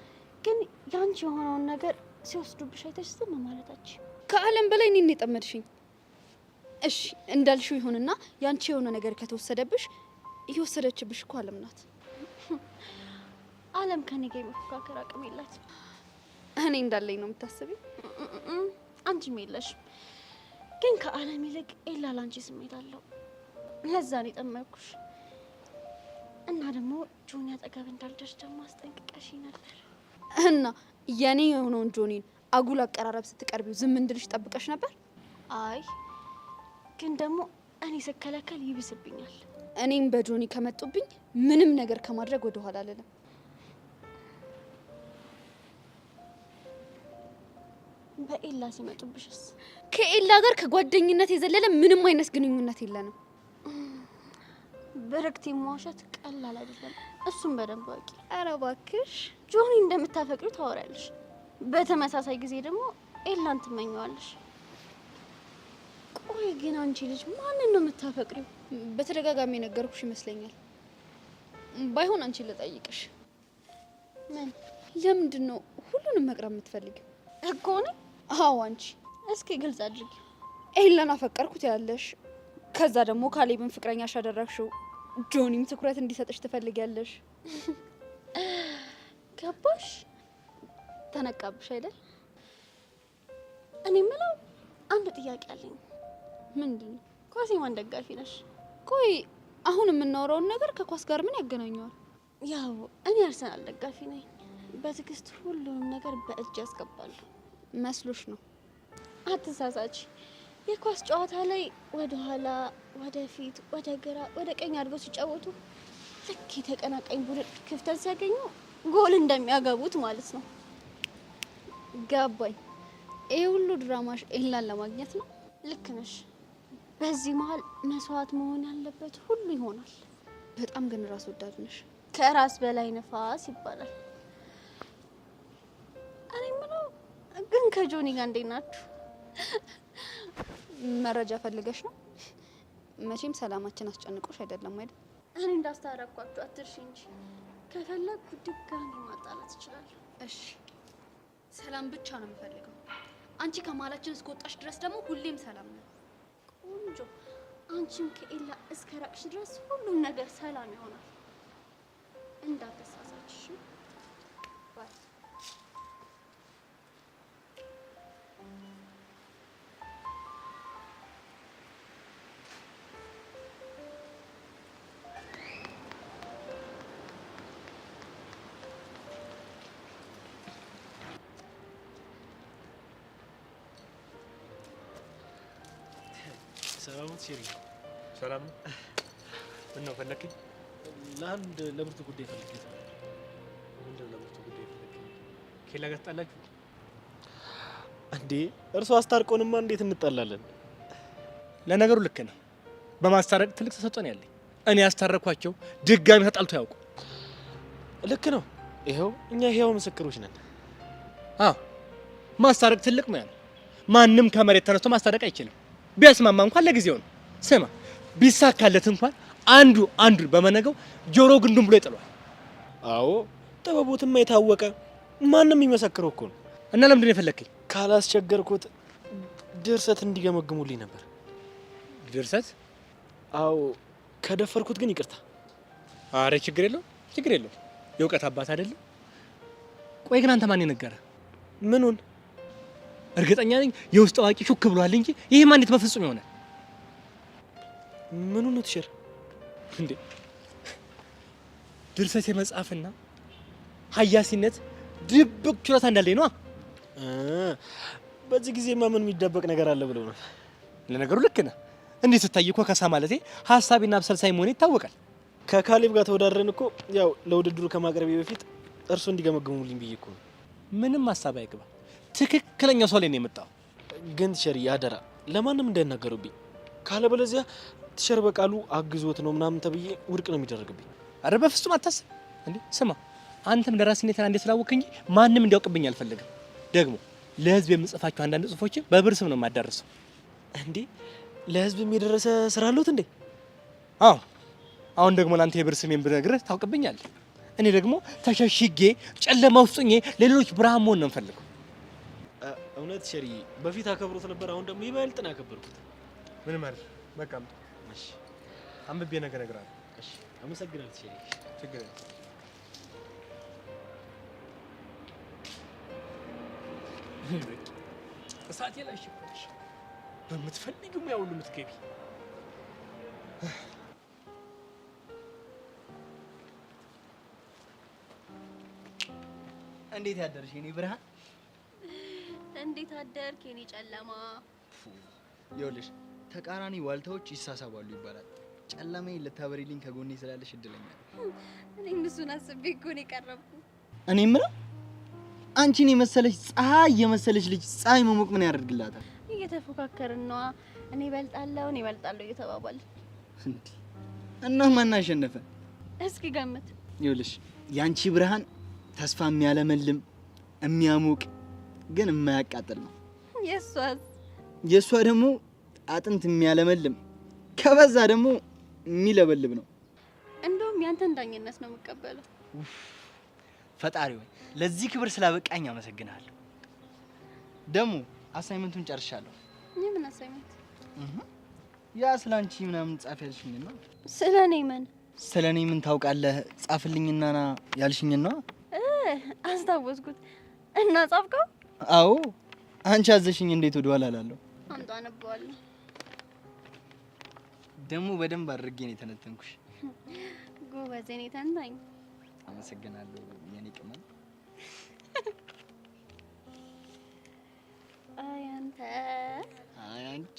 ግን ያንቺ የሆነውን ነገር ሲወስዱብሽ አይተሽ ዝም ማለታችሁ ከዓለም በላይ እኔን የጠመድሽኝ። እሺ እንዳልሽው ይሁንና ያንቺ የሆነ ነገር ከተወሰደብሽ እየወሰደችብሽ እኮ ዓለም ናት። ዓለም ከኔ ጋር የመፎካከር አቅም የላትም። እኔ እንዳለኝ ነው የምታስቢው? አንቺም የለሽም። ግን ከዓለም ይልቅ ኤላ ላንቺ ስሜት አለው። ለዛ ነው የጠመድኩሽ። እና ደግሞ ጆኒ አጠገብ እንዳልደርስ ደግሞ አስጠንቅቀሽ ነበር። እና የኔ የሆነውን ጆኒን አጉል አቀራረብ ስትቀርቢው ዝም እንድልሽ ጠብቀሽ ነበር? አይ ግን ደግሞ እኔ ስከለከል ይብስብኛል። እኔም በጆኒ ከመጡብኝ ምንም ነገር ከማድረግ ወደ ኋላ አልልም። በኤላ ሲመጡብሽስ? ከኤላ ጋር ከጓደኝነት የዘለለ ምንም አይነት ግንኙነት የለንም። ብርክቴ መዋሸት ቀላል አይደለም። እሱም በደንብ አውቂ። ኧረ እባክሽ ጆኒ እንደምታፈቅሪው ታወሪያለሽ፣ በተመሳሳይ ጊዜ ደግሞ ኤላን ትመኘዋለሽ። ቆይ ግን አንቺ ልጅ ማንን ነው የምታፈቅሪው? በተደጋጋሚ የነገርኩሽ ይመስለኛል። ባይሆን አንቺ ልጠይቅሽ፣ ምን ለምንድን ነው ሁሉንም መቅረብ የምትፈልጊው? እኮ ነው። አዎ አንቺ። እስኪ ግልጽ አድርጊ። ኤላን አፈቀርኩት ያለሽ፣ ከዛ ደግሞ ካሌብን ፍቅረኛሽ አደረግሽው፣ ጆኒም ትኩረት እንዲሰጥሽ ትፈልጊያለሽ። ገባሽ? ተነቃብሽ አይደል? እኔ የምለው አንድ ጥያቄ አለኝ። ምንድን ነው? ኳስ የማን ደጋፊ ነሽ? ቆይ አሁን የምናወራውን ነገር ከኳስ ጋር ምን ያገናኘዋል? ያው እኔ አርሰናል ደጋፊ ነኝ። በትዕግስት ሁሉንም ነገር በእጅ ያስገባሉ መስሎሽ ነው? አትሳሳች። የኳስ ጨዋታ ላይ ወደ ኋላ፣ ወደ ፊት፣ ወደ ግራ፣ ወደ ቀኝ አድርገው ሲጫወቱ ልክ የተቀናቃኝ ቡድን ክፍተት ሲያገኙ ጎል እንደሚያገቡት ማለት ነው። ገባኝ። ይሄ ሁሉ ድራማሽ ኤላን ለማግኘት ነው? ልክ ነሽ። በዚህ መሀል መስዋዕት መሆን ያለበት ሁሉ ይሆናል። በጣም ግን ራስ ወዳድ ነሽ። ከራስ በላይ ነፋስ ይባላል። እኔ ምነው ግን ከጆኒ ጋር እንዴት ናችሁ? መረጃ ፈልገሽ ነው? መቼም ሰላማችን አስጨንቆሽ አይደለም አይደል? እኔ እንዳስታረኳችሁ አትርሺ እንጂ ከፈለኩ ድጋሚ ማጣላት እችላለሁ። እሺ ሰላም ብቻ ነው የምፈልገው። አንቺ ከመሀላችን እስከወጣሽ ድረስ ደግሞ ሁሌም ሰላም ነው። ቆንጆ። አንቺም ከኤላ እስከ ራቅሽ ድረስ ሁሉም ነገር ሰላም ይሆናል። እንዳትሳሳች። ባይ ሰላም ሲሪ ሰላም ነው። ምን ነው ፈለከኝ? ለአንድ ለብርቱ ጉዳይ ፈልጌ ነው። ምንድን ነው ለብርቱ ጉዳይ ፈልጌ? ኬላ ጋር ተጣላችሁ እንዴ? እርሱ አስታርቆንማ እንዴት እንጣላለን? ለነገሩ ልክ ነው። በማስታረቅ ትልቅ ተሰጥኦ ነው ያለኝ። እኔ ያስታረኳቸው ድጋሚ ተጣልቶ ያውቁ። ልክ ነው። ይኸው እኛ ህያው ምስክሮች ነን። አዎ ማስታረቅ ትልቅ ሙያ ነው። ማንም ከመሬት ተነስቶ ማስታረቅ አይችልም። ቢያስማማ እንኳን ለጊዜው ነው። ስማ ቢሳካለት እንኳን አንዱ በመነገው ጆሮ ግንዱን ብሎ ይጥሏል። አዎ ጥበቡትማ የታወቀ ማንም ይመሰክረው እኮ ነው። እና ለምንድን ነው የፈለከኝ? ካላስቸገርኩት ድርሰት እንዲገመግሙልኝ ነበር። ድርሰት? አዎ ከደፈርኩት ግን ይቅርታ። አረ ችግር የለው የእውቀት አባት አይደለም። ቆይ ግን አንተ ማን የነገረ? ምኑን? እርግጠኛ ነኝ የውስጥ አዋቂ ሹክ ብሏል እንጂ ይሄ ማን እንዴት በፍጹም ይሆናል? ምኑ ነው ትሽር እንዴ? ድርሰት የመጻፍና ሀያሲነት ድብቅ ችሎታ እንዳለኝ ነው። በዚህ ጊዜማ ምን የሚደበቅ ነገር አለ ብለው ነው። ለነገሩ ልክ ነህ። እንዴት ስታይ እኮ ከሳ ማለቴ ሀሳቢና አብሰልሳይ መሆኔ ይታወቃል። ከካሌብ ጋር ተወዳድረን እኮ ያው ለውድድሩ ከማቅረቤ በፊት እርሱ እንዲገመግሙልኝ ብዬ እኮ ነው። ምንም ሀሳብ አይግባ፣ ትክክለኛው ሰው ላይ ነው የመጣው። ግን ቲቸር አደራ ለማንም እንዳይናገሩብኝ፣ ካለበለዚያ ቲቸር በቃሉ አግዞት ነው ምናምን ተብዬ ውድቅ ነው የሚደረግብኝ። አረ በፍጹም አታስብ እንዴ። ስማ አንተም ለራስነቴን አንዴ ስላወቅህ እንጂ ማንም እንዲያውቅብኝ አልፈልግም። ደግሞ ለህዝብ የምጽፋቸው አንዳንድ ጽሁፎችን በብር ስም ነው የማዳርሰው። እንዴ ለህዝብም የደረሰ ስራ አለሁት እንዴ? አዎ። አሁን ደግሞ ላንተ የብር ስሜን ብነግርህ ታውቅብኛለህ። እኔ ደግሞ ተሸሽጌ ጨለማ ውስጥ ሆኜ ለሌሎች ብርሃን መሆን ነው የምፈልገው። እውነት ሸሪ በፊት አከብሮት ነበር፣ አሁን ደግሞ ይበልጥ ነው ያከበርኩት። ምን ማለት በቃ እሺ፣ አንብቤ ነገር እነግርሃለሁ። እሺ፣ አመሰግናለሁ ሸሪ። ችግር የለም። እሳቴ ላይ ሽፈሽ በምትፈልጊው ሙያ ሁሉ የምትገቢ እንዴት ያደርሽ የኔ ብርሃን? እንዴት አደርክ የኔ ጨለማ? ይኸውልሽ ተቃራኒ ዋልታዎች ይሳሳባሉ ይባላል። ጨለማዬን ልታበሪልኝ ከጎኔ ስላለሽ እድለኛ ነኝ። እኔም እሱን አስቤ እኮ ነው የቀረብኩ። እኔ የምለው አንቺን የመሰለች ፀሐይ የመሰለች ልጅ ፀሐይ መሞቅ ምን ያደርግላታል? እየተፎካከርን ነዋ። እኔ እበልጣለሁ እየተባባልን። እና ማን አሸነፈ? እስኪ ገምት። ይኸውልሽ ያንቺ ብርሃን ተስፋ የሚያለመልም የሚያሞቅ ግን የማያቃጥል ነው። የሷ ደግሞ አጥንት የሚያለመልም ከበዛ ደግሞ የሚለበልብ ነው። እንደውም ያንተን ዳኝነት ነው የምቀበለው። ፈጣሪ ሆይ ለዚህ ክብር ስላበቃኝ አመሰግናለሁ። ደግሞ አሳይመንቱን ጨርሻለሁ። የምን አሳይመንት? ያ ስላንቺ ምናምን ጻፍ ያልሽኝ ነው። ስለኔ ምን? ስለኔ ምን ታውቃለህ? ጻፍልኝና ና ያልሽኝ ነው። አስታወስኩት። እና ጻፍከው? አዎ አንቺ አዘሽኝ እንዴት ወደ ኋላ እላለሁ። አምጣ አነበዋለሁ። ደግሞ በደንብ አድርጌ ነው የተነተንኩሽ። ጎበዝ የኔ ተንታኝ። አመሰግናለሁ የኔ ቅመም። አይ አንተ አይ አንቺ።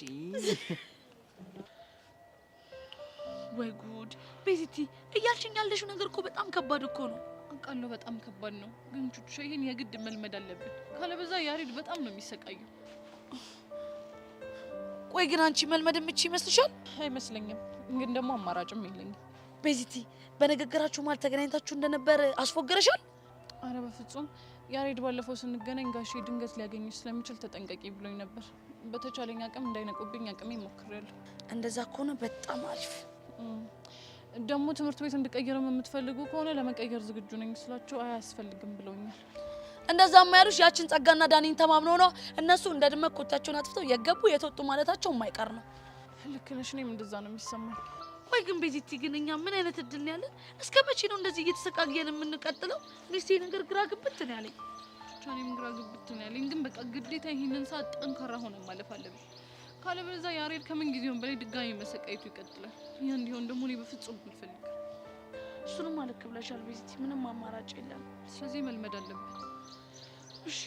ወይ ጉድ! ቤዚቲ እያልሽኝ ያለሽው ነገር እኮ በጣም ከባድ እኮ ነው። አውቃለሁ በጣም ከባድ ነው፣ ግን ቹቹ ይሄን የግድ መልመድ አለብን። ካለበዛ ያሬድ በጣም ነው የሚሰቃየው። ቆይ ግን አንቺ መልመድ የምትችይ ይመስልሻል? አይመስለኝም፣ ግን ደግሞ አማራጭም የለኝም። ቤዚቲ በንግግራችሁ ማለት ተገናኝታችሁ እንደነበር አስፎገረሻል? አረ በፍጹም ያሬድ ባለፈው ስንገናኝ ጋሼ ድንገት ሊያገኝሽ ስለሚችል ተጠንቀቂ ብሎኝ ነበር። በተቻለኝ አቅም እንዳይነቁብኝ አቅሜ ሞክሬያለሁ። እንደዛ ከሆነ በጣም አሪፍ። ደግሞ ትምህርት ቤት እንድቀይርም የምትፈልጉ ከሆነ ለመቀየር ዝግጁ ነኝ ስላቸው አያስፈልግም ብለውኛል። እንደዛማ ያሉሽ ያችን ጸጋና ዳኒን ተማምነው ነው። እነሱ እንደ ድመት ኮታቸውን አጥፍተው የገቡ የተወጡ ማለታቸው የማይቀር ነው። ልክ ነሽ፣ እኔም እንደዛ ነው የሚሰማኝ። ወይ ግን ቤዚቲ ግን እኛ ምን አይነት እድል ነው ያለን? እስከ መቼ ነው እንደዚህ እየተሰቃየን የምንቀጥለው? ሚስቴ ነገር ግራ ግብት ነው ያለኝ። እኔም ግራ ግብት ነው ያለኝ። ግን በቃ ግዴታ ይሄንን ሰዓት ጠንካራ ሆነ ማለፍ አለብኝ። ካለበለዚያ ያሬድ ከምን ጊዜውም በላይ ድጋሚ መሰቃየቱ ይቀጥላል። ያ እንዲሆን ደግሞ እኔ በፍጹም አልፈልግም። እሱንም ልክ ብለሻል ቤዚቲ፣ ምንም አማራጭ የለም። ስለዚህ መልመድ አለብን። እሺ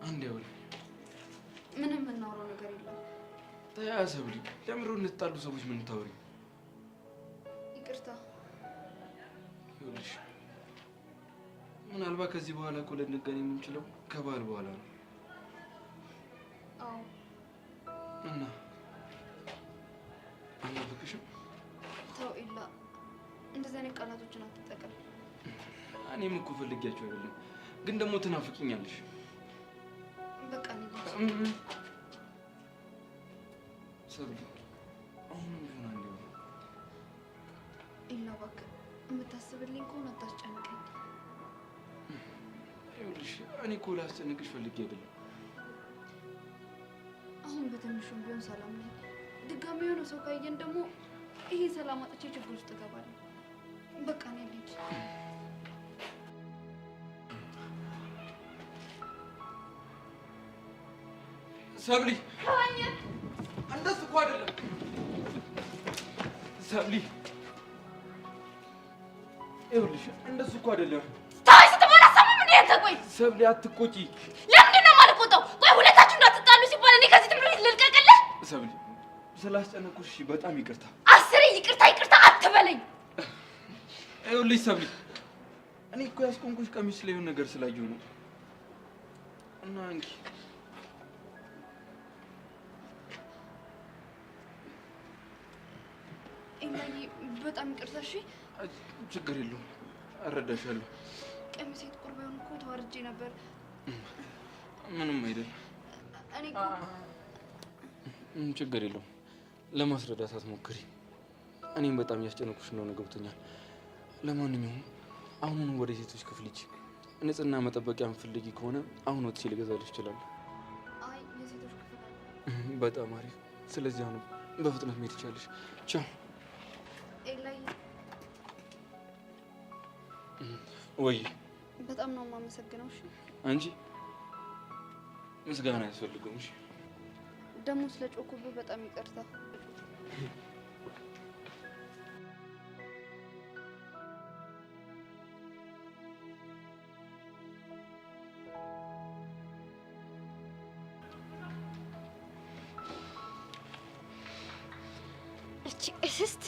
አንዴ ወል ምንም የምናወራው ነገር የለም። ተያሰብሊ ለምሮ እንጣሉ ሰዎች ምን ታወሪ? ይቅርታ። ይኸውልሽ ምናልባት ከዚህ በኋላ እኮ ልንገናኝ የምንችለው ከበዓል በኋላ ነው። አዎ። እና አናፍቅሽም? ተው ኢላ፣ እንደዚህ አይነት ቃላቶችን አትጠቀም። እኔም እኮ ፈልጊያቸው አይደለም፣ ግን ደግሞ ትናፍቂኛለሽ። በቃ ነው ሰብሊ። አሁን ምን አንዴ ኢላ፣ እባክህ የምታስብልኝ ከሆነ አታስጨንቀኝ። ይኸውልሽ እኔ እኮ ላስጨንቅሽ ፈልጌ አይደለም። አሁን በትንሹም ቢሆን ሰላም ነኝ። ድጋሚ የሆነ ሰው ካየን ደግሞ ይሄ ሰላም አጥቼ ችግር ውስጥ እገባለሁ። በቃ ነው ልጅ ሰብሊ፣ እንደሱ እኮ አይደለም ሰብሊ። ይኸውልሽ እንደሱ እኮ አይደለም። ታይ ስትባል አሰማም እንዴ አንተ? ቆይ ሰብሊ አትቆጪ። ለምንድን ነው የማልቆጣው? ቆይ ሁለታችሁ እንዳትጣሉ ሲባል እኔ ከዚህ ትምህርት ቤት ልልቀቅልህ? ሰብሊ ስላስጨነኩሽ በጣም ይቅርታ። አስሬ ይቅርታ ይቅርታ አትበለኝ። ይኸውልሽ ሰብሊ፣ እኔ እኮ ያስቆንኩሽ ቀሚስ ላይ የሆነ ነገር ስላየሁ ነው። እና እንኪ ኢላዬ፣ በጣም ይቅርታ። እሺ ችግር የለውም፣ እረዳሻለሁ። ቀሚሴ ጥቁር ቢሆን እኮ ተዋርጄ ነበር። ምንም አይደለም። እኔ ችግር የለውም። ለማስረዳት አትሞክሪ። እኔም በጣም እያስጨነኩሽ እንደሆነ ገብቶኛል። ለማንኛውም አሁኑኑ ወደ ሴቶች ክፍል ሂጂ። ንጽህና መጠበቂያ የምትፈልጊ ከሆነ አሁን ወጥቼ ልገዛልሽ እችላለሁ። አይ የሴቶች ክፍል አለ። በጣም አሪፍ። ስለዚህ አሁን በፍጥነት መሄድ ትችያለሽ። ቻው። ኤላይ፣ ወይ በጣም ነው የማመሰግነው። እሺ አንቺ ምስጋና አያስፈልገውም። እሺ ደግሞ ስለ ጮኩብህ በጣም ይቅርታ። እቺ እስስት